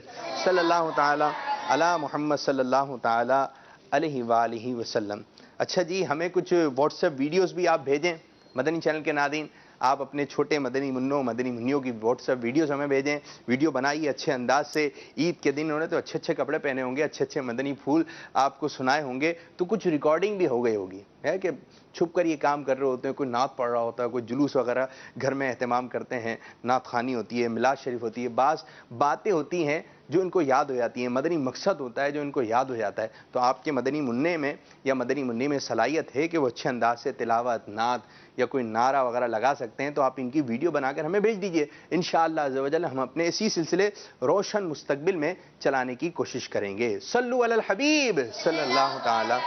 [SPEAKER 1] صلی اللہ تعالی علی محمد صلی اللہ تعالی علیہ وآلہ وسلم. اچھا جی ہمیں کچھ واٹس ایپ ویڈیوز بھی آپ بھیجیں مدنی چینل کے ناظرین. آپ اپنے چھوٹے مدنی منوں مدنی منیوں کی واٹس ایپ ویڈیوز ہمیں بھیجیں. ویڈیو بنائیے اچھے انداز سے. عید کے دن انہوں نے تو اچھے اچھے کپڑے پہنے ہوں گے. اچھے اچھے مدنی پھول آپ کو سنائے ہوں گے. تو کچھ ریکارڈنگ بھی ہو گئی ہوگی ہے کہ چھپ کر یہ کام کر رہے ہوتے ہیں. کوئی نعت پڑھ رہا ہوتا ہے. کوئی جلوس وغیرہ گھر میں اہتمام کرتے ہیں. نعت خوانی ہوتی ہے. میلاد شریف ہوتی ہے. بعض باتیں ہوتی ہیں جو ان کو یاد ہو جاتی ہیں. مدنی مقصد ہوتا ہے جو ان کو یاد ہو جاتا ہے. تو آپ کے مدنی منع میں یا مدنی منی میں صلاحیت ہے کہ وہ اچھے انداز سے تلاوت نعت یا کوئی نعرہ وغیرہ لگا سکتے ہیں. تو آپ ان کی ویڈیو بنا کر ہمیں بھیج دیجئے. انشاءاللہ عز و جل ہم اپنے اسی سلسلے روشن مستقبل میں چلانے کی کوشش کریں گے. صلو علی الحبیب صلی اللہ تعالی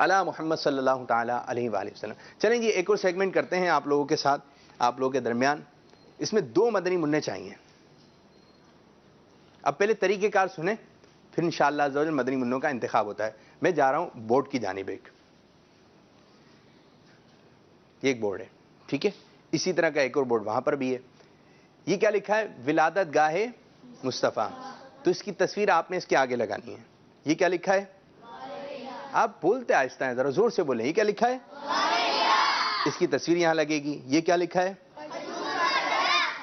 [SPEAKER 1] علی محمد صلی اللہ تعالی علیہ وآلہ وسلم. چلیں جی ایک اور سیگمنٹ کرتے ہیں آپ لوگوں کے ساتھ آپ لوگوں کے درمیان. اس میں 2 مدنی منع چاہیے. اب پہلے طریقہ کار سنیں پھر انشاءاللہ عز و جل مدنی منوں کا انتخاب ہوتا ہے. میں جا رہا ہوں بورڈ کی جانب. ایک بورڈ ہے ٹھیک ہے. اسی طرح کا ایک اور بورڈ وہاں پر بھی ہے. یہ کیا لکھا ہے؟ ولادت گاہ مصطفیٰ. تو اس کی تصویر آپ نے اس کے آگے لگانی ہے. یہ کیا لکھا ہے؟ آپ بولتے آہستہ ہیں ذرا زور سے بولیں. یہ کیا لکھا ہے؟ اس کی تصویر یہاں لگے گی. یہ کیا لکھا ہے؟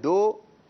[SPEAKER 1] 2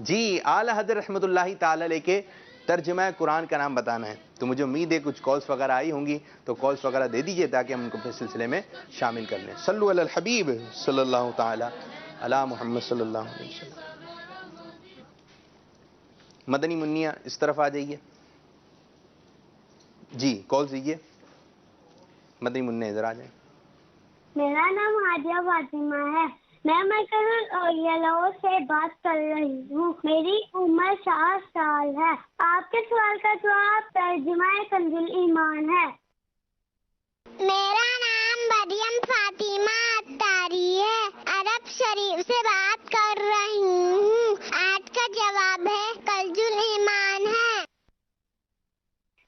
[SPEAKER 1] جی اعلیٰ حضرت رحمۃ اللہ تعالی علیہ کے ترجمہ قرآن کا نام بتانا ہے. تو مجھے امید ہے کچھ کالس وغیرہ آئی ہوں گی, تو کالس وغیرہ دے دیجئے تاکہ ہم ان کو اپنے سلسلے میں شامل کر لیں. صلو علی الحبیب صلی اللہ تعالی علی محمد صلی اللہ علیہ وسلم. مدنی منیا اس طرف آ جائیے. جی کال دیجیے. مدنی منیا ادھر آ جائیں.
[SPEAKER 2] میرا نام ہادیہ فاطمہ ہے. میں لاہور سے بات کر رہی ہوں. میری عمر 7 سال ہے. آپ کے سوال کا جواب ترجمہ کنز ایمان ہے. میرا نام مریم فاطمہ اتاری ہے. عرب شریف سے بات کر رہی ہوں. آج کا جواب ہے کنز ایمان ہے.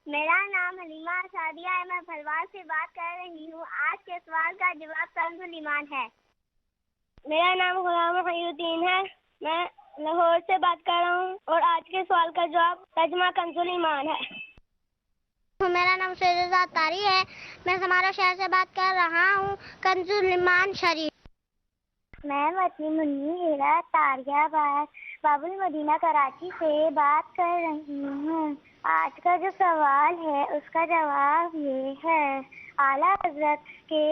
[SPEAKER 2] میرا نام حلیمہ سعدیہ ہے. میں پھلوار سے بات کر رہی ہوں. آج کے سوال کا جواب کنز ایمان ہے. میرا نام غلام محی الدین ہے. میں لاہور سے بات کر رہا ہوں اور آج کے سوال کا جواب ترجمہ کنز ایمان ہے. میرا نام شہزاد اتاری ہے. میں سمارا شہر سے بات کر رہا ہوں. کنز ایمان شریف. میں وطنی منی ہیرا تاریہ آباد باب المدینہ کراچی سے بات کر رہی ہوں. آج کا جو سوال ہے اس کا جواب یہ ہے. اعلیٰ حضرت کے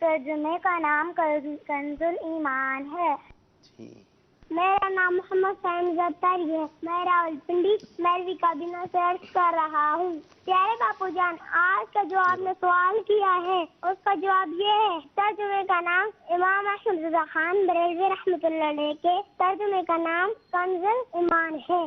[SPEAKER 2] ترجمے کا نام کنز ایمان ہے. میرا نام محمد سعید زرتاری ہے. میں راولپنڈی میلوی کابینہ سے عرض کر رہا ہوں. پیارے باپو جان, آج کا جو آپ نے سوال کیا ہے اس کا جواب یہ ہے. ترجمے کا نام امام احمد رضا خان بریلوی رحمۃ اللہ علیہ کے ترجمے کا نام کنز ایمان ہے.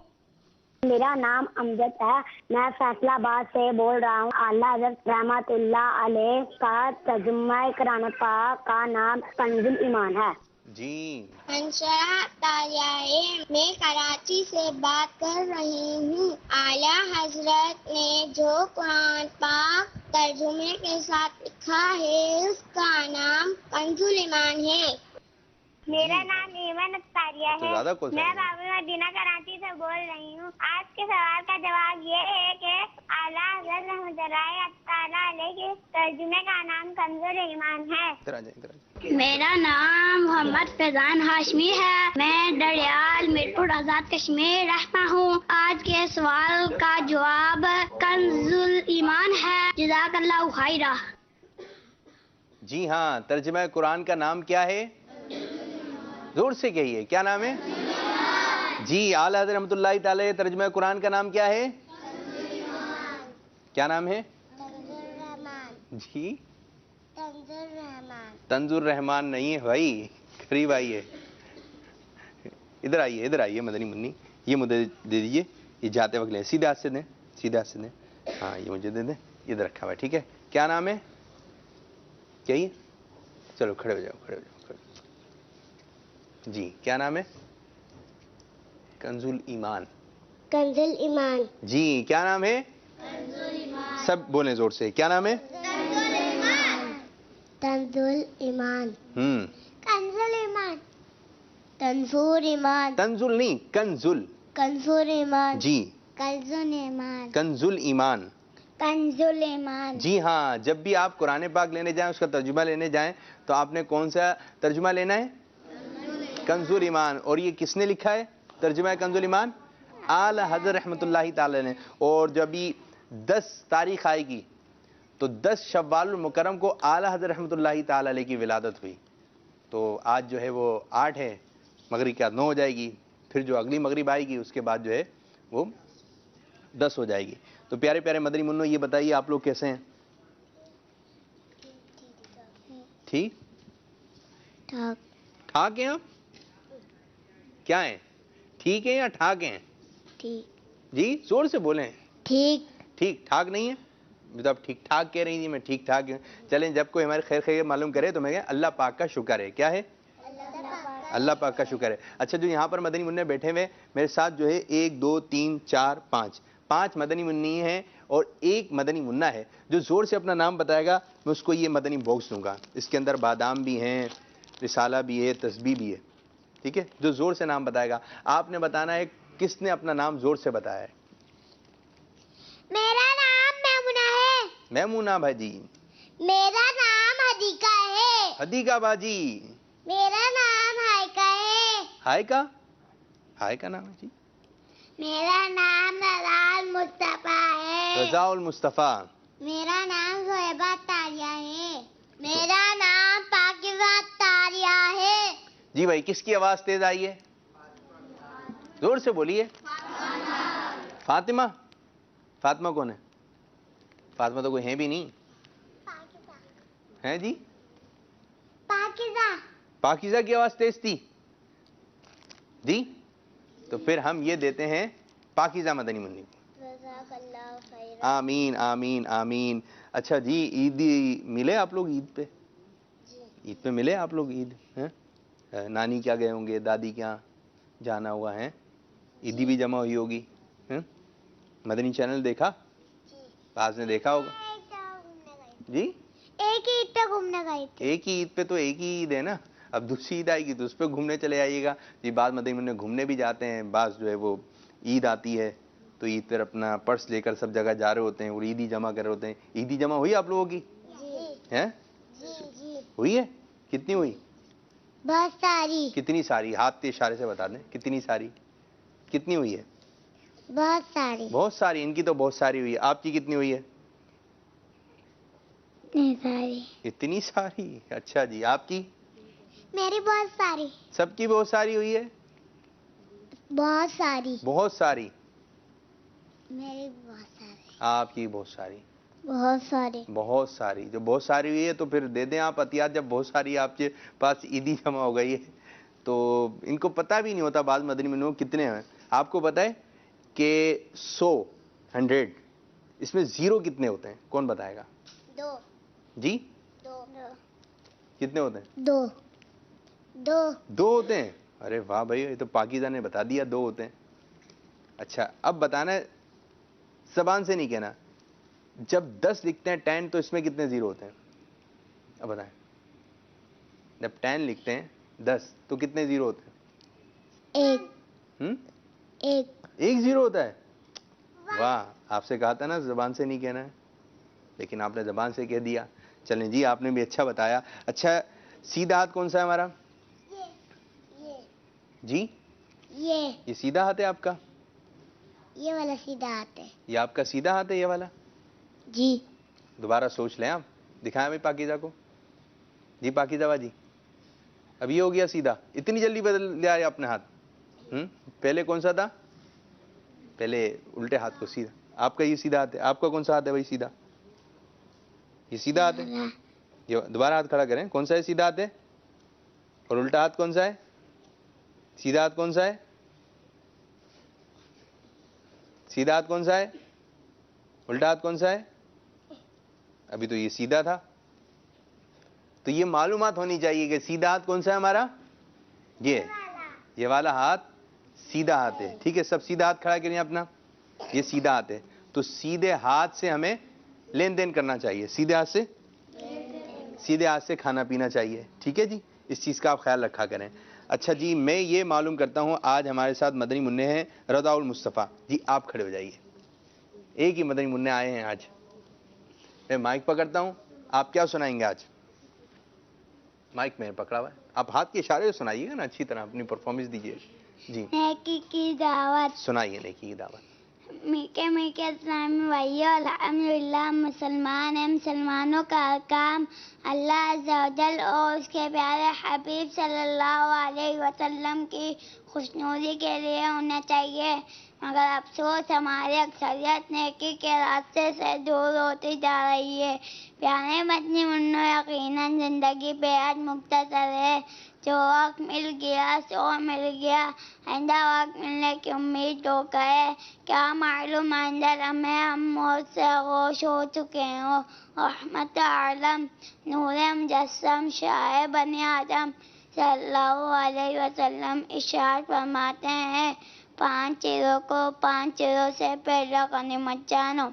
[SPEAKER 2] میرا نام امجد ہے. میں فیصلہ آباد سے بول رہا ہوں. اعلیٰ حضرت رحمۃ اللہ علیہ کا ترجمہ قرآن پاک کا نام کنز ایمان ہے.
[SPEAKER 1] جی
[SPEAKER 2] انشاء اللہ میں کراچی سے بات کر رہی ہوں. اعلیٰ حضرت نے جو قرآن پاک ترجمے کے ساتھ لکھا ہے اس کا نام کنز ایمان ہے. میرا نام ایمن اختاریہ ہے. میں باب المدینہ کراچی سے بول رہی ہوں. آج کے سوال کا جواب یہ ہے کہ اعلیٰ حضرت رحمۃ اللہ تعالیٰ علیہ کے ترجمے کا نام کنز ایمان ہے. میرا نام محمد فیضان ہاشمی ہے. میں ڈڑیال میرپور آزاد کشمیر رہتا ہوں. آج کے سوال کا جواب کنز ایمان ہے. جزاک اللہ خیرہ.
[SPEAKER 1] جی ہاں, ترجمہ قرآن کا نام کیا ہے؟ زور سے کہیے, کیا نام ہے؟ جی اعلیٰ حضرت رحمۃ اللہ تعالی ترجمہ قرآن کا نام کیا ہے؟ کیا نام ہے؟ جی تنز الرحمان نہیں ہے بھائی, قریب آئیے. ادھر آئیے مدنی منی. یہ مجھے دے دیجیے, یہ جاتے وقت لیں. سیدھے ہاتھ سے دیں, سیدھے ہاتھ سے دیں. ہاں یہ مجھے دے دیں. ادھر رکھا ہوا ہے, ٹھیک ہے. کیا نام ہے؟ کیا یہ؟ چلو کھڑے ہو جاؤ. جی کیا نام ہے؟ کنز ایمان.
[SPEAKER 2] کنز ایمان.
[SPEAKER 1] جی کیا نام ہے؟ سب بولیں زور سے, کیا نام ہے؟
[SPEAKER 2] تنزل ایمان. کنزل ایمان. تنزور ایمان.
[SPEAKER 1] تنزل نہیں, کنزل.
[SPEAKER 2] کنزور ایمان.
[SPEAKER 1] جی
[SPEAKER 2] کنزل ایمان.
[SPEAKER 1] کنزل ایمان.
[SPEAKER 2] کنزل ایمان.
[SPEAKER 1] جی ہاں, جب بھی آپ قرآن پاک لینے جائیں, اس کا ترجمہ لینے جائیں, تو آپ نے کون سا ترجمہ لینا ہے؟ کنز ایمان. اور یہ کس نے لکھا ہے ترجمہ کنز ایمان؟ اعلیٰ حضرت رحمۃ اللہ تعالی نے. اور جب یہ 10 تاریخ آئے گی تو 10 شوال المکرم کو اعلیٰ حضرت رحمۃ اللہ تعالی علیہ کی ولادت ہوئی. تو آج جو ہے وہ 8 ہے, مغرب کے بعد 9 ہو جائے گی. پھر جو اگلی مغرب آئے گی اس کے بعد جو ہے وہ 10 ہو جائے گی. تو پیارے پیارے مدنی منو, یہ بتائیے آپ لوگ کیسے ہیں؟ ٹھیک ٹھاک ہیں آپ؟ کیا ہیں, ٹھیک ہیں یا ٹھاک ہیں؟
[SPEAKER 2] ٹھیک.
[SPEAKER 1] جی زور سے بولیں.
[SPEAKER 2] ٹھیک.
[SPEAKER 1] ٹھیک ٹھاک نہیں ہے تو آپ ٹھیک ٹھاک کہہ رہی تھی, میں ٹھیک ٹھاک ہوں. چلیں, جب کوئی ہمارے خیر خیر معلوم کرے تو میں کہا اللہ پاک کا شکر ہے. کیا ہے؟ اللہ پاک کا شکر ہے. اچھا, جو یہاں پر مدنی منع بیٹھے ہوئے میرے ساتھ جو ہے 1 2 3 4 5 مدنی منی ہیں, اور ایک مدنی منع ہے جو زور سے اپنا نام بتائے گا, میں اس کو یہ مدنی باکس دوں گا. اس کے اندر بادام بھی ہیں, رسالہ بھی ہے, تسبیح بھی ہے, ٹھیک ہے. جو زور سے نام بتائے گا, آپ نے بتانا ہے کس نے اپنا نام زور سے بتایا ہے.
[SPEAKER 2] میرا نام میمونہ ہے.
[SPEAKER 1] میمونہ بھاجی.
[SPEAKER 2] میرا نام حدیقہ ہے.
[SPEAKER 1] حدیقہ باجی.
[SPEAKER 2] میرا نام ہائکہ ہے.
[SPEAKER 1] ہائکہ. ہائے کا نام ہے جی؟
[SPEAKER 2] میرا نام رضا المصطفیٰ ہے.
[SPEAKER 1] رضا المصطفیٰ.
[SPEAKER 2] میرا نام زویبہ تاریہ ہے. میرا نام پاکیزہ تاریہ ہے.
[SPEAKER 1] جی بھائی کس کی آواز تیز آئی ہے؟ زور سے بولیے. فاطمہ. فاطمہ کون ہے؟ فاطمہ تو کوئی ہے بھی نہیں. ہے جی؟
[SPEAKER 2] پاکیزہ.
[SPEAKER 1] پاکیزہ کی آواز تیز تھی جی؟ تو پھر ہم یہ دیتے ہیں پاکیزہ مدنی منی کو.
[SPEAKER 2] جزاک اللہ خیر.
[SPEAKER 1] آمین آمین آمین. اچھا جی عیدی ملے آپ لوگ عید پہ؟ عید پہ ملے آپ لوگ عید؟ نانی کیا گئے ہوں گے، دادی کیا جانا ہوا ہے، عیدی بھی جمع ہوئی ہوگی. مدنی چینل دیکھا؟ بعض نے دیکھا ہوگا جی.
[SPEAKER 2] ایک ہی عید پہ گھومنے گئی تھی.
[SPEAKER 1] ایک ہی عید پہ تو ایک ہی عید ہے نا. اب دوسری عید آئے گی تو اس پہ گھومنے چلے آئیے گا جی. بعض مدنی منع گھومنے بھی جاتے ہیں، بعض جو ہے وہ عید آتی ہے تو عید پر اپنا پرس لے کر سب جگہ جا رہے ہوتے ہیں اور عیدی جمع کر رہے ہوتے ہیں. عیدی جمع ہوئی آپ لوگوں کی؟ ہیں ہوئی ہے؟ کتنی ہوئی؟
[SPEAKER 2] بہت ساری.
[SPEAKER 1] کتنی ساری؟ ہاتھ کے اشارے سے بتا دیں کتنی ساری. کتنی ہوئی ہے؟
[SPEAKER 2] بہت ساری.
[SPEAKER 1] بہت ساری. ان کی تو بہت ساری ہوئی ہے. آپ کی کتنی ہوئی ہے؟
[SPEAKER 2] ساری.
[SPEAKER 1] اتنی ساری. اچھا جی. آپ کی؟
[SPEAKER 2] میری بہت ساری.
[SPEAKER 1] سب کی بہت ساری ہوئی ہے؟
[SPEAKER 2] بہت ساری.
[SPEAKER 1] بہت ساری.
[SPEAKER 2] میری بہت ساری.
[SPEAKER 1] آپ کی بہت ساری.
[SPEAKER 2] بہت ساری.
[SPEAKER 1] بہت ساری. جو بہت ساری ہوئی ہے تو پھر دے دیں آپ عطیات. جب بہت ساری آپ کے پاس عیدی جمع ہو گئی ہے تو ان کو پتہ بھی نہیں ہوتا بعض مدنی منوں کتنے ہیں. آپ کو پتہ ہے کہ 100 اس میں زیرو کتنے ہوتے ہیں؟ کون بتائے گا؟
[SPEAKER 2] 2.
[SPEAKER 1] جی
[SPEAKER 2] 2.
[SPEAKER 1] کتنے ہوتے ہیں؟
[SPEAKER 2] 2. 2.
[SPEAKER 1] 2 ہوتے ہیں. ارے واہ بھائی یہ تو پاکیزہ نے بتا دیا 2 ہوتے ہیں. اچھا اب بتانا ہے، زبان سے نہیں کہنا. جب 10 لکھتے ہیں 10 تو اس میں کتنے زیرو ہوتے ہیں؟ اب بتائیں. جب 10 لکھتے ہیں 10 تو کتنے زیرو ہوتے ہیں؟
[SPEAKER 2] 1. 1.
[SPEAKER 1] ایک زیرو ہوتا ہے. واہ آپ سے کہا تھا نا زبان سے نہیں کہنا ہے، لیکن آپ نے زبان سے کہہ دیا. چلیں جی آپ نے بھی اچھا بتایا. اچھا سیدھا ہاتھ کون سا ہے ہمارا؟ جی یہ سیدھا ہاتھ ہے آپ کا؟
[SPEAKER 2] یہ والا سیدھا ہاتھ ہے.
[SPEAKER 1] یہ آپ کا سیدھا ہاتھ ہے یہ والا؟
[SPEAKER 2] جی.
[SPEAKER 1] دوبارہ سوچ لیں آپ. دکھائیں ہمیں پاکیزہ کو. جی پاکیزہ باجی اب یہ ہو گیا سیدھا. اتنی جلدی بدل لیا ہے اپنے ہاتھ. پہلے کون سا تھا؟ پہلے الٹے ہاتھ کو سیدھا. آپ کا یہ سیدھا ہاتھ ہے. آپ کا کون سا ہاتھ ہے بھائی سیدھا؟ یہ سیدھا ہاتھ ہے. یہ دوبارہ ہاتھ کھڑا کریں. کون سا ہے سیدھا ہاتھ ہے؟ اور الٹا ہاتھ کون سا ہے؟ سیدھا ہاتھ کون سا ہے؟ سیدھا ہاتھ کون سا ہے؟ الٹا ہاتھ کون سا ہے؟ ابھی تو یہ سیدھا تھا. تو یہ معلومات ہونی چاہیے کہ سیدھا ہاتھ کون سا ہے ہمارا. یہ والا ہاتھ سیدھا ہاتھ ہے. ٹھیک ہے سب سیدھا ہاتھ کھڑا کریں اپنا. یہ سیدھا ہاتھ ہے تو سیدھے ہاتھ سے ہمیں لین دین کرنا چاہیے. سیدھے ہاتھ سے کھانا پینا چاہیے. ٹھیک ہے جی اس چیز کا آپ خیال رکھا کریں. اچھا جی میں یہ معلوم کرتا ہوں آج ہمارے ساتھ مدنی منع ہیں رضا المصطفیٰ جی. آپ کھڑے ہو جائیے. ایک ہی مدنی منع آئے ہیں آج. میں مائک پکڑتا ہوں. آپ کیا سنائیں گے آج؟ مائک میں پکڑا ہوا ہے. آپ ہاتھ کے اشارے سے سنائیے گا نا اچھی طرح اپنی پرفارمنس دیجیے. جی
[SPEAKER 2] نیکی کی دعوت.
[SPEAKER 1] سنائیے نیکی کی دعوت.
[SPEAKER 2] میٹھے میٹھے اسلامی بھائیو الحمدللہ مسلمان ہیں. مسلمانوں کا کام اللہ عز و جل اور اس کے پیارے حبیب صلی اللہ علیہ وسلم کی خوشنودی کے لیے ہونا چاہیے، مگر افسوس ہماری اکثریت نیکی کے راستے سے دور ہوتی جا رہی ہے. پیارے مدنی منوں یقیناً زندگی بے حد مختصر ہے. جو وقت مل گیا سو مل گیا، آئندہ وقت ملنے کی امید تو ہے. کیا معلوم آئندہ لمحے ہم موت سے غوش ہو چکے ہوں. رحمت عالم نور مجسم شاہ بنی آدم صلی اللہ علیہ وسلم ارشاد فرماتے ہیں 5 چیزوں کو 5 چیزوں سے پیدا کرنے مت جانو.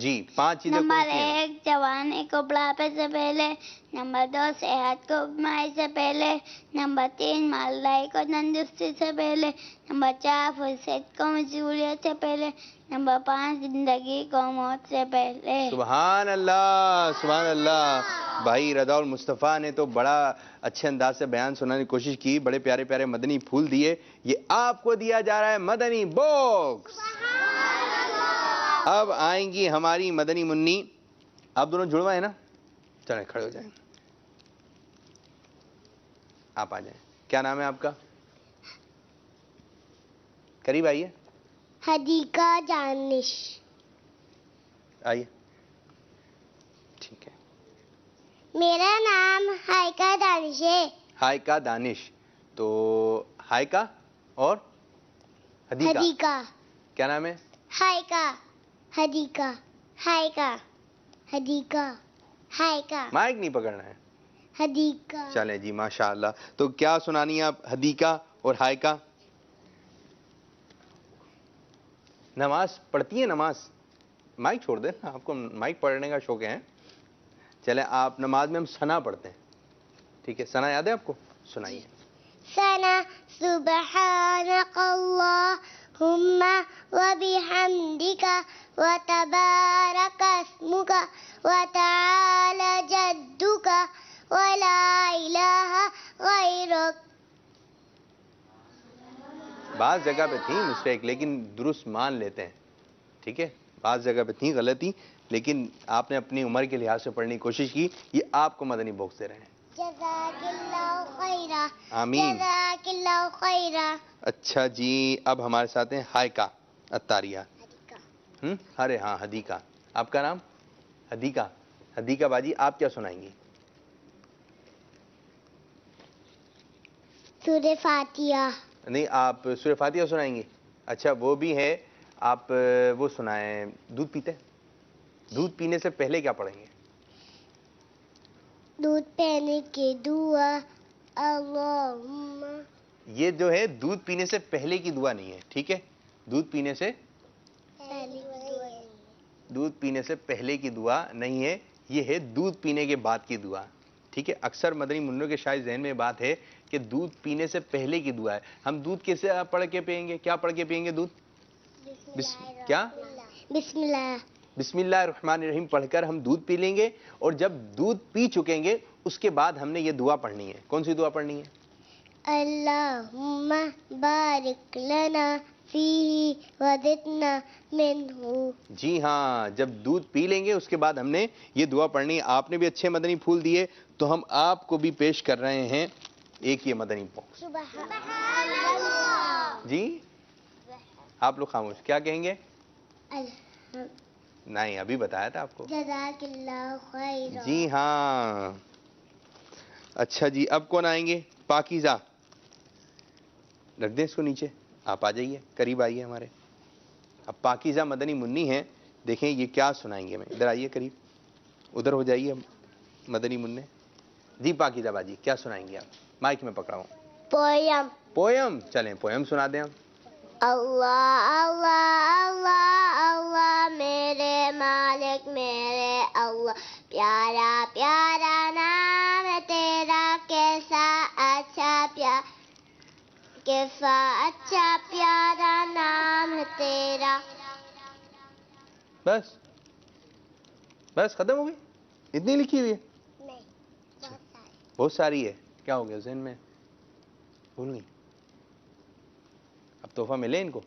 [SPEAKER 1] جی 5 چیزیں کون
[SPEAKER 3] نمبر
[SPEAKER 1] سی ہیں؟
[SPEAKER 3] 1 جوانی کو بڑھاپے سے پہلے، نمبر 2 صحت کو بیماری سے پہلے، نمبر 3 مالداری کو تندرستی سے پہلے، نمبر 4 فرصت کو مشغولیت سے پہلے، نمبر 5 زندگی کو موت سے پہلے۔
[SPEAKER 1] سبحان اللہ، سبحان اللہ۔ بھائی رضا المصطفیٰ نے تو بڑا اچھے انداز سے بیان سنانے کی کوشش کی، بڑے پیارے پیارے مدنی پھول دیے۔ یہ آپ کو دیا جا رہا ہے مدنی باکس۔ اب آئیں گی ہماری مدنی منی، آپ دونوں جڑوا ہے نا، چلیں کھڑے ہو جائیں، آپ آ جائیں۔ کیا نام ہے آپ کا؟ قریب آئیے،
[SPEAKER 2] حدیقہ دانش۔
[SPEAKER 1] آئیے، ٹھیک ہے۔
[SPEAKER 2] میرا نام ہائیکہ دانش ہے۔
[SPEAKER 1] ہائیکہ دانش، تو ہائیکہ اور حدیقہ،
[SPEAKER 2] حدیقہ،
[SPEAKER 1] کیا نام ہے؟
[SPEAKER 2] ہائیکہ، حدیقہ، ہائیکہ، حدیقہ، ہائیکہ،
[SPEAKER 1] مائک نہیں پکڑنا ہے۔
[SPEAKER 2] حدیقہ۔
[SPEAKER 1] چلیں جی ماشاء اللہ۔ تو کیا سنانی ہے آپ حدیقہ اور ہائیکہ؟ نماز پڑھتی ہیں؟ نماز مائک چھوڑ دیں، آپ کو مائک پڑھنے کا شوق ہے۔ چلیں آپ نماز میں ہم ثنا پڑھتے ہیں، ٹھیک ہے؟ ثنا یاد ہے آپ کو؟ سنائیے۔
[SPEAKER 2] ثنا سبحانک اللہم وبحمدک وتبارک اسمک وتعالی جدک ولا الہ غیرک۔
[SPEAKER 1] بعض جگہ پہ تھی مسٹیک، لیکن درست مان لیتے ہیں، ٹھیک ہے؟ بعض جگہ پہ تھی غلطی، لیکن آپ نے اپنی عمر کے لحاظ سے پڑھنے کی کوشش کی۔ یہ آپ کو مدنی باکس دے رہے ہیں۔
[SPEAKER 2] جزاک اللہ خیرہ،
[SPEAKER 1] آمین۔
[SPEAKER 2] جزاک اللہ خیرہ۔
[SPEAKER 1] اچھا جی، اب ہمارے ساتھ ہیں ہائیکہ اتاریہ۔
[SPEAKER 2] حدیقہ۔
[SPEAKER 1] ارے ہاں حدیقہ، آپ کا نام؟ حدیقہ، حدیقہ باجی آپ کیا سنائیں گی؟
[SPEAKER 2] سورہ فاتحہ۔
[SPEAKER 1] نہیں، آپ سورہ فاتحہ سنائیں گی؟ اچھا وہ بھی ہے، آپ وہ سنائیں، دودھ پیتے ہیں؟ دودھ پینے سے پہلے کیا پڑھیں گے؟
[SPEAKER 2] دودھ پینے کے دعا اللہم۔
[SPEAKER 1] یہ جو ہے دودھ پینے سے پہلے کی دعا نہیں ہے، ٹھیک ہے؟ دودھ پینے سے پہلے کی دعا نہیں ہے، یہ ہے دودھ پینے کے بعد کی دعا، ٹھیک ہے؟ اکثر مدنی منوں کے شاید ذہن میں بات ہے کہ دودھ پینے سے پہلے کی دعا ہے۔ ہم دودھ کیسے پڑھ کے پئیں گے؟ کیا پڑھ کے پئیں گے دودھ؟ کیا؟
[SPEAKER 2] بسم اللہ۔
[SPEAKER 1] بسم اللہ الرحمن الرحیم پڑھ کر ہم دودھ پی لیں گے، اور جب دودھ پی چکیں گے اس کے بعد ہم نے یہ دعا پڑھنی ہے۔ کون سی دعا پڑھنی ہے؟
[SPEAKER 2] اللہم بارک لنا فیہ وزدنا منہ۔
[SPEAKER 1] جی ہاں، جب دودھ پی لیں گے اس کے بعد ہم نے یہ دعا پڑھنی ہے۔ آپ نے بھی اچھے مدنی پھول دیے، تو ہم آپ کو بھی پیش کر رہے ہیں ایک یہ مدنی باکس۔
[SPEAKER 2] سبحان اللہ۔
[SPEAKER 1] جی آپ لوگ خاموش، کیا کہیں گے؟ نہیں ابھی بتایا تھا آپ کو۔
[SPEAKER 2] جزاک اللہ خیرہ۔
[SPEAKER 1] جی ہاں، اچھا جی، اب کون آئیں گے؟ پاکیزہ، رکھ دیں اس کو نیچے، آپ آ جائیے، قریب آئیے ہمارے۔ اب پاکیزہ مدنی منی ہیں، دیکھیں یہ کیا سنائیں گے۔ میں ادھر آئیے، قریب ادھر ہو جائیے مدنی منع۔ جی پاکیزہ باجی کیا سنائیں گے آپ؟ مائک میں پکڑا ہوں۔
[SPEAKER 2] پویم۔
[SPEAKER 1] پویم، چلیں پویم سنا دیں ہم۔
[SPEAKER 2] اللہ اللہ اللہ اللہ میرے مالک میرے اللہ، پیارا پیارا نام ہے تیرا، کیسا اچھا کیسا اچھا پیارا نام ہے تیرا۔
[SPEAKER 1] بس بس ختم ہو گئی؟ اتنی لکھی ہوئی ہے؟
[SPEAKER 2] نہیں،
[SPEAKER 1] بہت ساری ہے۔ کیا ہو گیا ذہن میں؟ بھول گئی؟ اب تحفہ ملے ان کو؟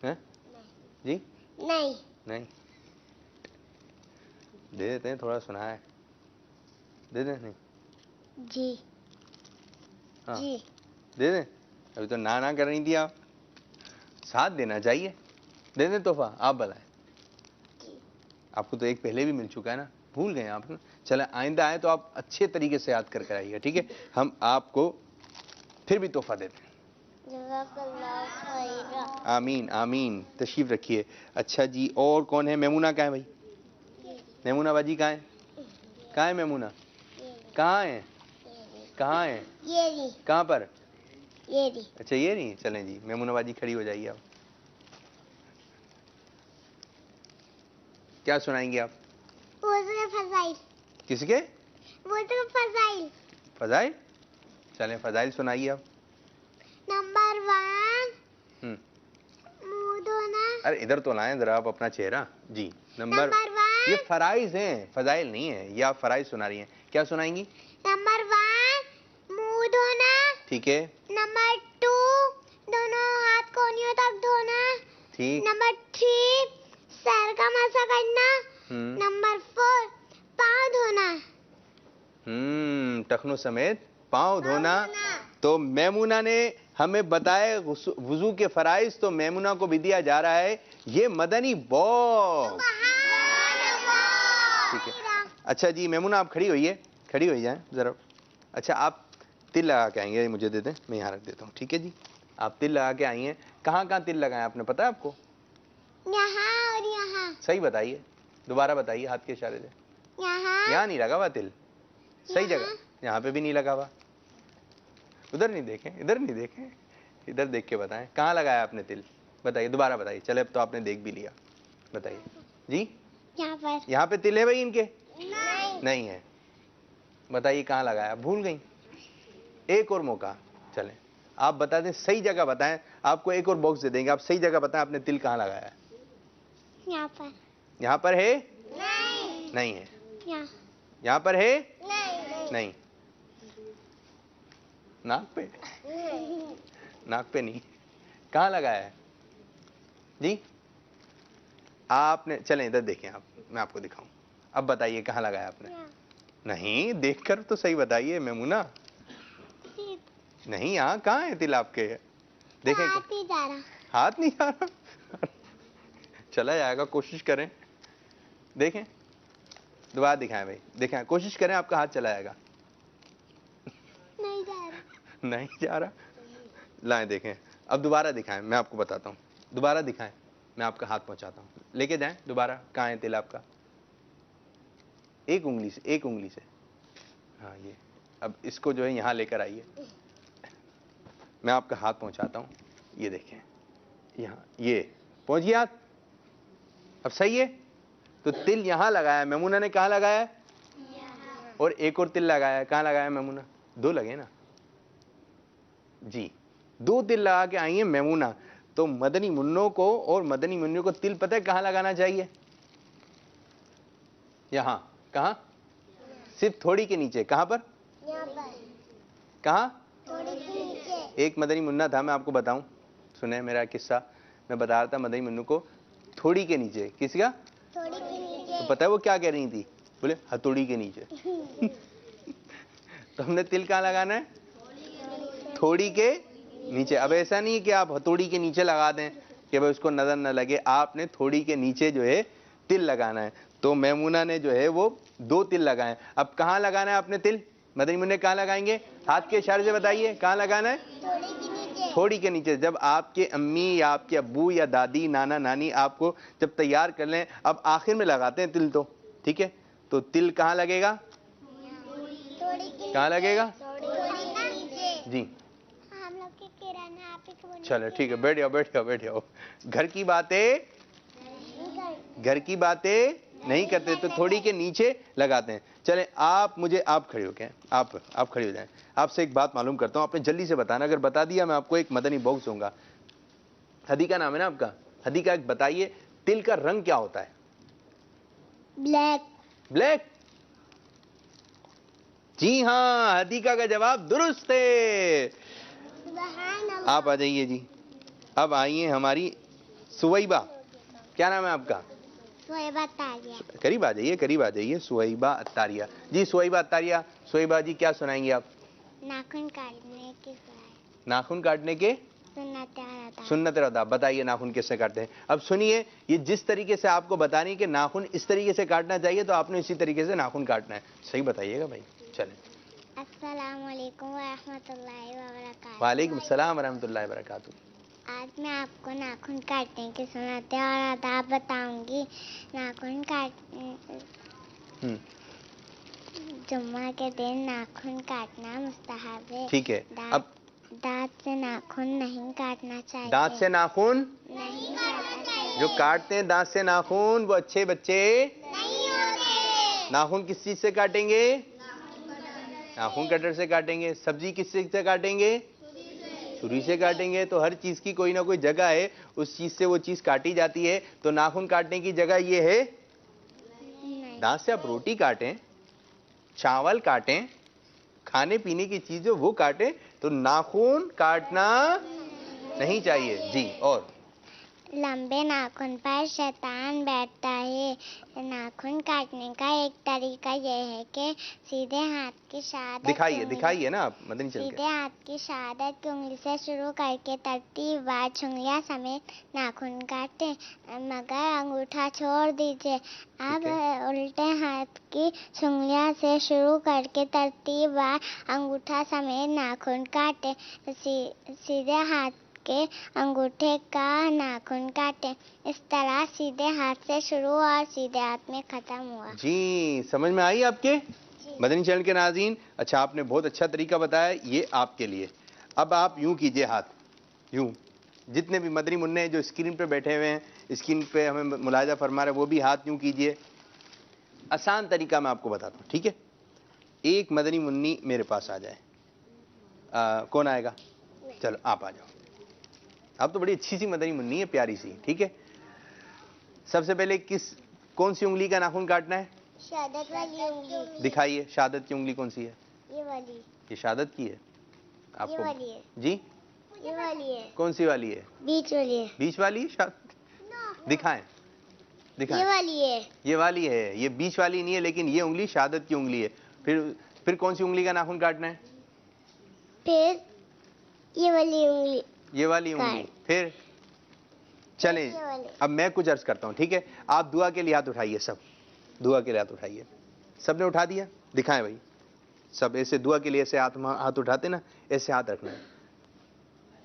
[SPEAKER 1] ہیں؟ جی
[SPEAKER 2] نہیں،
[SPEAKER 1] نہیں، دے دیتے ہیں، تھوڑا سنا ہے، دے دیں؟ نہیں
[SPEAKER 2] جی
[SPEAKER 1] ہاں
[SPEAKER 2] جی
[SPEAKER 1] دے دیں، ابھی تو نہ کر رہی تھی آپ، ساتھ دینا چاہیے، دے دیں تحفہ، آپ بتائیں۔ آپ کو تو ایک پہلے بھی مل چکا ہے نا، بھول گئے آپ نا؟ چلیں آئندہ آئے تو آپ اچھے طریقے سے یاد کر آئیے گا، ٹھیک ہے؟ ہم آپ کو پھر بھی تحفہ دیتے ہیں۔
[SPEAKER 2] جزاک اللہ خیرہ۔
[SPEAKER 1] آمین آمین، تشریف رکھیے۔ اچھا جی، اور کون ہے؟ میمونہ کہاں ہے بھائی؟ میمونہ باجی کہاں ہے؟ کہاں ہے میمونہ؟ کہاں ہے؟ کہاں ہے؟
[SPEAKER 2] یہ نہیں،
[SPEAKER 1] کہاں پر؟
[SPEAKER 2] یہ نہیں۔
[SPEAKER 1] اچھا یہ نہیں، چلیں جی میمونہ باجی کھڑی ہو جائیے آپ۔ کیا سنائیں گے آپ؟
[SPEAKER 2] وضو فضائل.
[SPEAKER 1] کس کے؟
[SPEAKER 2] وضو فضائل.
[SPEAKER 1] فضائل. چلیں فضائل سنائیے آپ.
[SPEAKER 2] نمبر 1
[SPEAKER 1] ہم
[SPEAKER 2] منہ دھونا.
[SPEAKER 1] ارے ادھر تو لائیں ذرا آپ اپنا چہرہ. جی نمبر
[SPEAKER 2] 1
[SPEAKER 1] یہ فرائض ہیں، فضائل نہیں ہیں. یہ آپ فرائض سنا رہی ہیں. کیا سنائیں گی؟
[SPEAKER 2] نمبر 1 منہ دھونا.
[SPEAKER 1] ٹھیک ہے.
[SPEAKER 2] نمبر 2 دونوں ہاتھ کونیوں تک دھونا.
[SPEAKER 1] ٹھیک.
[SPEAKER 2] نمبر 3 سر کا مسا کرنا. نمبر 4 پاؤں دھونا.
[SPEAKER 1] ٹخنوں سمیت پاؤں دھونا. تو میمونہ نے ہمیں بتائے وضو کے فرائض، تو میمونہ کو بھی دیا جا رہا ہے یہ مدنی باکس. ٹھیک ہے. اچھا جی میمونہ آپ کھڑی ہوئیے، کھڑی ہوئی جائیں ذرا. اچھا آپ تل لگا کے آئیں گے، مجھے دے دیں، میں یہاں رکھ دیتا ہوں. ٹھیک ہے جی. آپ تل لگا کے آئی ہیں. کہاں کہاں تل لگائیں آپ نے پتا ہے آپ کو؟
[SPEAKER 2] یہاں اور یہاں.
[SPEAKER 1] صحیح بتائیے، دوبارہ بتائیے ہاتھ کے اشارے سے. یہاں نہیں لگا ہوا تل. صحیح جگہ. یہاں پہ بھی نہیں لگا ہوا. ادھر نہیں دیکھیں، ادھر نہیں دیکھیں، ادھر دیکھ کے بتائیں کہاں لگایا آپ نے تل. بتائیے دوبارہ بتائیے. چلے اب تو آپ نے دیکھ بھی لیا. بتائیے جی.
[SPEAKER 2] یہاں پر.
[SPEAKER 1] یہاں پہ تل ہے بھائی ان کے؟
[SPEAKER 2] نہیں.
[SPEAKER 1] نہیں ہے. بتائیے کہاں لگایا. بھول گئی. ایک اور موقع. چلیں آپ بتا دیں، صحیح جگہ بتائیں. آپ کو ایک اور باکس دے دیں گے، آپ صحیح جگہ بتائیں آپ نے تل کہاں لگایا ہے.
[SPEAKER 2] یہاں پر.
[SPEAKER 1] یہاں پر ہے؟
[SPEAKER 2] نہیں.
[SPEAKER 1] نہیں ہے.
[SPEAKER 2] یہاں
[SPEAKER 1] پر ہے؟
[SPEAKER 2] نہیں.
[SPEAKER 1] نہیں. ناک پہ؟ ناک پہ نہیں. کہاں لگایا ہے جی؟ آپ نے، چلیں ادھر دیکھیں آپ، میں آپ کو دکھاؤں. اب بتائیے کہاں لگایا آپ نے. نہیں، دیکھ کر تو صحیح بتائیے میمونہ. نہیں یہاں کہاں ہے تل آپ کے؟ دیکھیں.
[SPEAKER 2] ہاتھ ہی جا رہا.
[SPEAKER 1] ہاتھ نہیں جا رہا. چلا جائے گا، کوشش کریں. دیکھیں دوبارہ دکھائیں بھائی، دیکھیں کوشش کریں آپ کا ہاتھ چلا جائے گا.
[SPEAKER 2] نہیں جا رہا.
[SPEAKER 1] نہیں جا رہا. لائیں دیکھیں. اب دوبارہ دکھائیں، میں آپ کو بتاتا ہوں. دوبارہ دکھائیں، میں آپ کا ہاتھ پہنچاتا ہوں. لے کے جائیں دوبارہ. کہاں ہے تل آپ کا؟ ایک انگلی سے، ایک انگلی سے. ہاں یہ. اب اس کو جو ہے یہاں لے کر آئیے. میں آپ کا ہاتھ پہنچاتا ہوں. یہ دیکھیں یہاں، یہ پہنچ گیا. اب صحیح ہے. تو تل یہاں لگایا میمونہ نے. کہاں لگایا؟ اور ایک اور تل لگایا. کہاں لگایا میمونہ؟ 2 لگے نا جی. 2 تل لگا کے آئی ہیں میمونہ. تو مدنی منوں کو اور مدنی منوں کو تل پتہ ہے کہاں لگانا چاہیے؟ یہاں. کہاں؟ صرف تھوڑی کے نیچے. کہاں پر؟
[SPEAKER 2] یہاں پر.
[SPEAKER 1] کہاں؟
[SPEAKER 2] تھوڑی کے نیچے.
[SPEAKER 1] ایک مدنی منا تھا، میں آپ کو بتاؤں. سنیں میرا قصہ. میں بتا رہا تھا مدنی منوں کو تھوڑی کے نیچے. کس کا؟
[SPEAKER 2] تھوڑی کے نیچے.
[SPEAKER 1] تو پتہ ہے وہ کیا کہہ رہی تھی؟ بولے ہتھوڑی کے نیچے. تو ہم نے تل کہاں لگانا ہے؟ تھوڑی کے نیچے. اب ایسا نہیں ہے کہ آپ ہتھوڑی کے نیچے لگا دیں کہ بھائی اس کو نظر نہ لگے. آپ نے تھوڑی کے نیچے جو ہے تل لگانا ہے. تو میمونہ نے جو ہے وہ 2 تل لگائے. اب کہاں لگانا ہے آپ نے تل؟ مدنی منع کہاں لگائیں گے؟ ہاتھ کے اشارے سے بتائیے کہاں لگانا ہے. تھوڑی کے نیچے. جب آپ کے امی یا آپ کے ابو یا دادی نانا نانی آپ کو جب تیار کر لیں، اب آخر میں لگاتے ہیں تل تو ٹھیک ہے. تو تل کہاں لگے گا؟ کہاں لگے گا جی؟
[SPEAKER 2] ہم لوگ کے کرانا آپ ہی.
[SPEAKER 1] چلو ٹھیک ہے، بیٹھ جاؤ بیٹھ جاؤ بیٹھ جاؤ. گھر کی باتیں نہیں کرتے تو تھوڑی کے نیچے لگاتے ہیں. چلیں آپ مجھے، آپ کھڑے ہو کے آپ کھڑے ہو جائیں. آپ سے ایک بات معلوم کرتا ہوں، آپ نے جلدی سے بتانا. اگر بتا دیا میں آپ کو ایک مدنی باکس دوں گا. ہدی کا نام ہے نا آپ کا؟ ہدی کا بتائیے تل کا رنگ کیا ہوتا ہے؟
[SPEAKER 2] بلیک.
[SPEAKER 1] بلیک. جی ہاں، ہدیکا کا جواب درست ہے. آپ آ جائیے جی. اب آئیے ہماری سویبہ. کیا نام ہے آپ کا؟
[SPEAKER 2] سویبہ اتاریہ.
[SPEAKER 1] قریب آ جائیے، قریب آ جائیے. سویبہ اتاریہ. جی سویبہ اتاریہ. سویبہ جی کیا سنائیں گے آپ؟
[SPEAKER 2] ناخن کاٹنے کی
[SPEAKER 1] ناخن کاٹنے کے سنت اور آداب. بتائیے ناخن کس سے کاٹتے ہیں. اب سنیے، یہ جس طریقے سے آپ کو بتانی کہ ناخن اس طریقے سے کاٹنا چاہیے تو آپ نے اسی طریقے سے ناخن کاٹنا ہے. صحیح بتائیے گا بھائی. چلیں.
[SPEAKER 2] السلام علیکم ورحمۃ اللہ وبرکاتہ.
[SPEAKER 1] وعلیکم السلام ورحمۃ اللہ وبرکاتہ.
[SPEAKER 2] آج میں آپ کو ناخن کاٹنے کی سنت اور آداب بتاؤں گی. ناخن جمعہ کے دن ناخن کاٹنا مستحب ہے.
[SPEAKER 1] ٹھیک ہے. اب
[SPEAKER 2] دانت سے ناخن نہیں کاٹنا چاہیے.
[SPEAKER 1] دانت سے ناخن،
[SPEAKER 2] نہیں کاٹنا چاہیے.
[SPEAKER 1] جو کاٹتے ہیں دانت سے ناخن وہ اچھے بچے
[SPEAKER 3] نہیں ہوتے.
[SPEAKER 1] ناخن کس چیز سے کاٹیں گے؟ ناخن کٹر سے کاٹیں گے. سبزی کس چیز سے کاٹیں گے؟ چھری سے کاٹیں گے. تو ہر چیز کی کوئی نہ کوئی جگہ ہے, اس چیز سے وہ چیز کاٹی جاتی ہے. تو ناخن کاٹنے کی جگہ یہ ہے دانت سے. آپ روٹی کاٹیں, چاول کاٹیں, کھانے پینے کی چیز جو وہ کاٹیں, تو ناخن کاٹنا نہیں چاہیے. جی اور
[SPEAKER 3] لمبے ناخن پر شیطان بیٹھتا ہے. ناخن کاٹنے کا ایک طریقہ یہ ہے کہ سیدھے ہاتھ کی شہادت
[SPEAKER 1] دکھائیے نا آپ مدنی چل کے.
[SPEAKER 3] سیدھے ہاتھ کی شہادت کی انگلی سے شروع کر کے ترتیب وار چھنگلیاں سمیت ناخن کاٹیں, مگر انگوٹھا چھوڑ دیجیے. اب الٹے ہاتھ کی چھنگلیاں سے شروع کر کے ترتیب وار انگوٹھا سمیت ناخن کاٹیں. سیدھے ہاتھ کے انگوٹھے کا ناخن کاٹیں. اس طرح سیدھے ہاتھ سے شروع اور سیدھے ہاتھ میں ختم ہوا.
[SPEAKER 1] جی سمجھ میں آئی آپ کے مدنی چینل کے ناظرین؟ اچھا آپ نے بہت اچھا طریقہ بتایا, یہ آپ کے لیے. اب آپ یوں کیجئے ہاتھ, یوں. جتنے بھی مدنی منع جو اسکرین پہ بیٹھے ہوئے ہیں, اسکرین پہ ہمیں ملاحظہ فرما رہے ہیں, وہ بھی ہاتھ یوں کیجئے. آسان طریقہ میں آپ کو بتاتا ہوں, ٹھیک ہے؟ ایک مدنی منی میرے پاس آ جائے. کون آئے گا؟ چلو آپ آ جاؤ. آپ تو بڑی اچھی سی مدنی منی ہے, پیاری سی, ٹھیک ہے؟ سب سے پہلے کون سی انگلی کا ناخن کاٹنا ہے؟
[SPEAKER 3] شہادت والی انگلی.
[SPEAKER 1] دکھائیے شہادت کی انگلی کون سی ہے؟
[SPEAKER 3] یہ والی.
[SPEAKER 1] یہ شہادت کی ہے آپ
[SPEAKER 3] یہ
[SPEAKER 1] کو؟
[SPEAKER 3] والی ہے.
[SPEAKER 1] جی
[SPEAKER 3] یہ والی ہے.
[SPEAKER 1] کون سی والی ہے؟
[SPEAKER 3] بیچ والی ہے.
[SPEAKER 1] بیچ والی شہادت. دکھائیں
[SPEAKER 3] یہ والی ہے.
[SPEAKER 1] یہ والی ہے. یہ بیچ والی نہیں ہے, لیکن یہ انگلی شہادت کی انگلی ہے. پھر کون سی انگلی کا ناخن کاٹنا ہے؟
[SPEAKER 3] پھر یہ والی انگلی.
[SPEAKER 1] یہ والی انگلی. پھر چلیں اب میں کچھ عرض کرتا ہوں, ٹھیک ہے؟ آپ دعا کے لیے ہاتھ اٹھائیے, سب دعا کے لیے ہاتھ اٹھائیے. سب نے اٹھا دیا؟ دکھائیں بھائی سب ایسے دعا کے لیے ایسے ہاتھ اٹھاتے نا, ایسے ہاتھ رکھنا ہے.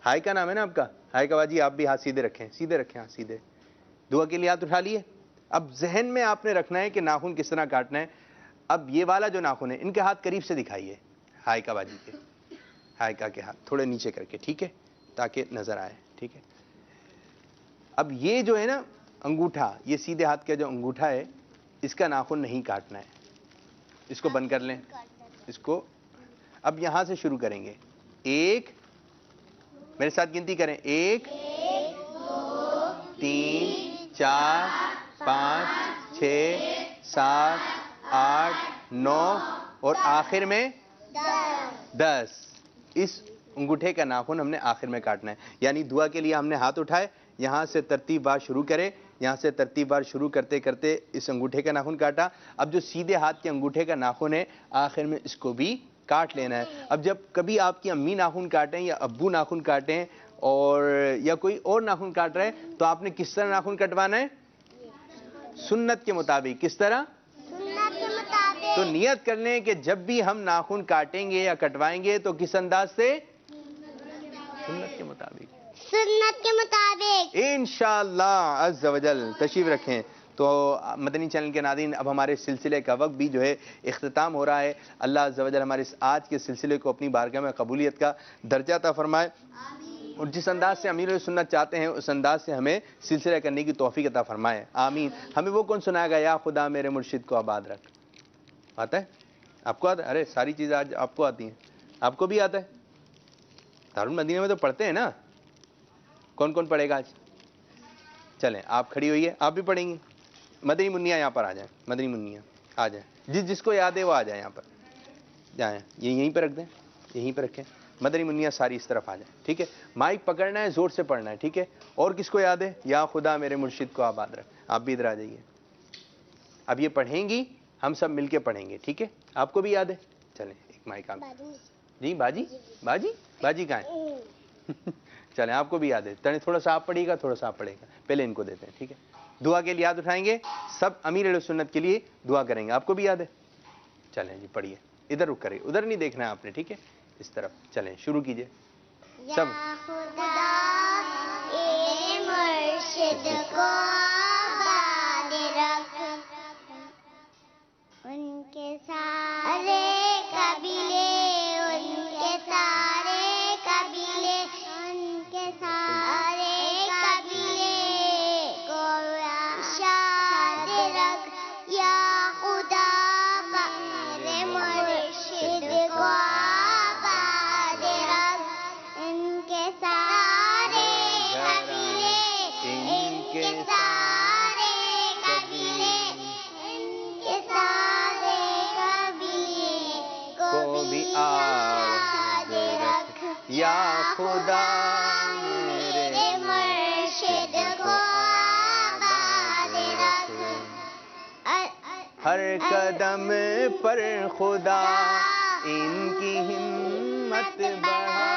[SPEAKER 1] ہائی کا نام ہے نا آپ کا؟ ہائی کا باجی آپ بھی ہاتھ سیدھے رکھیں, سیدھے رکھیں ہاتھ سیدھے. دعا کے لیے ہاتھ اٹھا لیے. اب ذہن میں آپ نے رکھنا ہے کہ ناخن کس طرح کاٹنا ہے. اب یہ والا جو ناخن ہے ان کے ہاتھ قریب سے دکھائیے, ہائی کا باجی کے, ہائی کا کے ہاتھ تھوڑے نیچے کر کے, ٹھیک ہے, تاکہ نظر آئے, ٹھیک ہے؟ اب یہ جو ہے نا انگوٹھا, یہ سیدھے ہاتھ کا جو انگوٹھا ہے اس کا ناخن نہیں کاٹنا ہے. اس کو بند کر لیں, اس کو. اب یہاں سے شروع کریں گے. ایک, میرے ساتھ گنتی کریں, 1 2 3 4 5 6 7 8 9 اور آخر میں 10. اس انگوٹھے کا ناخن ہم نے آخر میں کاٹنا ہے. یعنی دعا کے لیے ہم نے ہاتھ اٹھائے, یہاں سے ترتیب بار شروع کرے, یہاں سے ترتیب بار شروع کرتے کرتے اس انگوٹھے کا ناخن کاٹا. اب جو سیدھے ہاتھ کے انگوٹھے کا ناخن ہے آخر میں اس کو بھی کاٹ لینا ہے. اب جب کبھی آپ کی امی ناخن کاٹیں یا ابو ناخن کاٹیں اور یا کوئی اور ناخن کاٹ رہے ہیں, تو آپ نے کس طرح ناخن کٹوانا ہے؟ سنت کے مطابق. کس طرح؟
[SPEAKER 3] سنت کے مطابق.
[SPEAKER 1] تو نیت کر لیں کہ جب بھی ہم ناخن کاٹیں گے یا کٹوائیں گے تو کس انداز سے؟ سنت کے مطابق.
[SPEAKER 3] سنت کے مطابق
[SPEAKER 1] انشاءاللہ عز و جل. تشریف رکھیں. تو مدنی چینل کے ناظرین, اب ہمارے سلسلے کا وقت بھی جو ہے اختتام ہو رہا ہے. اللہ عز و جل ہمارے اس آج کے سلسلے کو اپنی بارگاہ میں قبولیت کا درجہ عطا فرمائے, اور جس انداز سے امیر سنت چاہتے ہیں اس انداز سے ہمیں سلسلہ کرنے کی توفیق عطا فرمائے, آمین. ہمیں وہ کون سنائے گا؟ یا خدا میرے مرشد کو آباد رکھ. آتا ہے آپ کو؟ آتا ہے؟ ارے ساری چیزیں آج آپ کو آتی ہیں. آپ کو بھی آتا ہے؟ دارالمدینہ میں تو پڑھتے ہیں نا. کون کون پڑھے گا آج؟ چلیں آپ کھڑی ہوئی ہے, آپ بھی پڑھیں گی. مدنی منیا یہاں پر آ جائیں, مدنی منیا آ جائیں. جس کو یاد ہے وہ آ جائیں یہاں پر, جائیں یہیں پہ رکھ دیں, یہیں پہ رکھیں. مدنی منیا ساری اس طرف آ جائیں, ٹھیک ہے؟ مائک پکڑنا ہے, زور سے پڑھنا ہے, ٹھیک ہے؟ اور کس کو یاد ہے؟ یا خدا میرے مرشد کو آباد رکھ. آپ بھی ادھر آ جائیے. اب یہ پڑھیں گی, ہم سب مل کے پڑھیں گے, ٹھیک ہے؟ آپ کو بھی یاد ہے؟ چلیں ایک مائک آپ. جی باجی, باجی کہاں ہے؟ چلیں آپ کو بھی یاد ہے. تھوڑا سا آپ پڑھیے گا, تھوڑا سا آپ پڑھے گا. پہلے ان کو دیتے ہیں, ٹھیک ہے؟ دعا کے لیے یاد اٹھائیں گے, سب امیر اہل سنت کے لیے دعا کریں گے. آپ کو بھی یاد ہے؟ چلیں جی پڑھیے. ادھر رک کرے, ادھر نہیں دیکھنا ہے آپ نے, ٹھیک ہے؟ اس طرف. چلیں شروع کیجئے سب.
[SPEAKER 3] یا خدا اے مرشد کو آباد رکھ, ان کے سارے قبیلے, ان کے سارے قبیلے, ان کے سارے قبیلے کو
[SPEAKER 1] ہر قدم پر خدا ان کی ہمت بڑھا،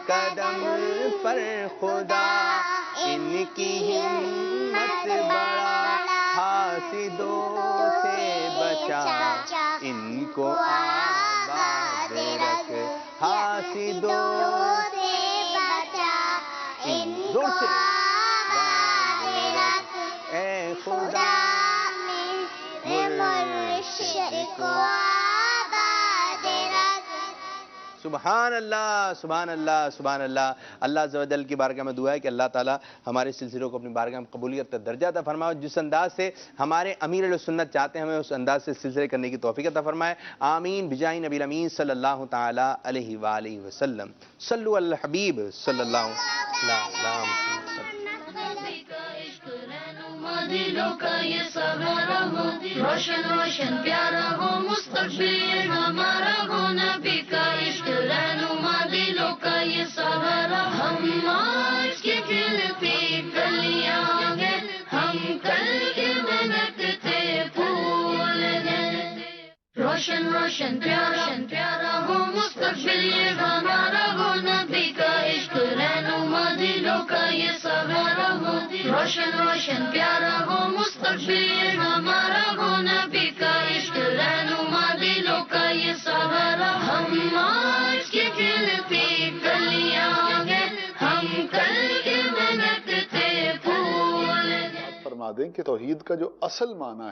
[SPEAKER 1] قدم پر خدا ان کی ہمت بڑھا، حاسدوں سے بچا ان کو آباد رکھ، حاسدوں سے بچا ان زور سے آباد رکھ، اے خدا مرشد کو آباد رکھ۔ سبحان اللہ سبحان اللہ سبحان اللہ۔ اللہ عز و جل کی بارگاہ میں دعا ہے کہ اللہ تعالیٰ ہمارے سلسلوں کو اپنی بارگاہ میں قبولیت کا درجہ عطا فرمائے، جس انداز سے ہمارے امیر اہل سنت چاہتے ہیں ہمیں اس انداز سے سلسلے کرنے کی توفیق عطا فرمائے، آمین بجاہ نبی الامین صلی اللہ تعالی علیہ وآلہ وسلم۔ صلو علی الحبیب صلی اللہ علیہ وسلم۔
[SPEAKER 4] دلوں کا یہ سہارا ہو، روشن روشن پیارا ہو، مستقبل ہمارا ہو، نبی کا عشق رہنما دلوں کا یہ سہارا، ہم آج کی کھلتی کلیاں ہیں، ہم کل کے مہکتے پھول ہیں، روشن روشن پیارا ہو، مستقبل ہمارا ہو، نبی کا عشق رہنما دلوں کا یہ سہارا ہو، روشن روشن پیارا ہو، مستقبل ہمارا ہو، نبی کا عشق رہنما دلوں کا یہ سہارا، ہم آج کی کھلتی کلیاں ہیں، ہم کل کے مہکتے پھول ہیں۔
[SPEAKER 5] فرما دیں کہ توحید کا جو اصل معنی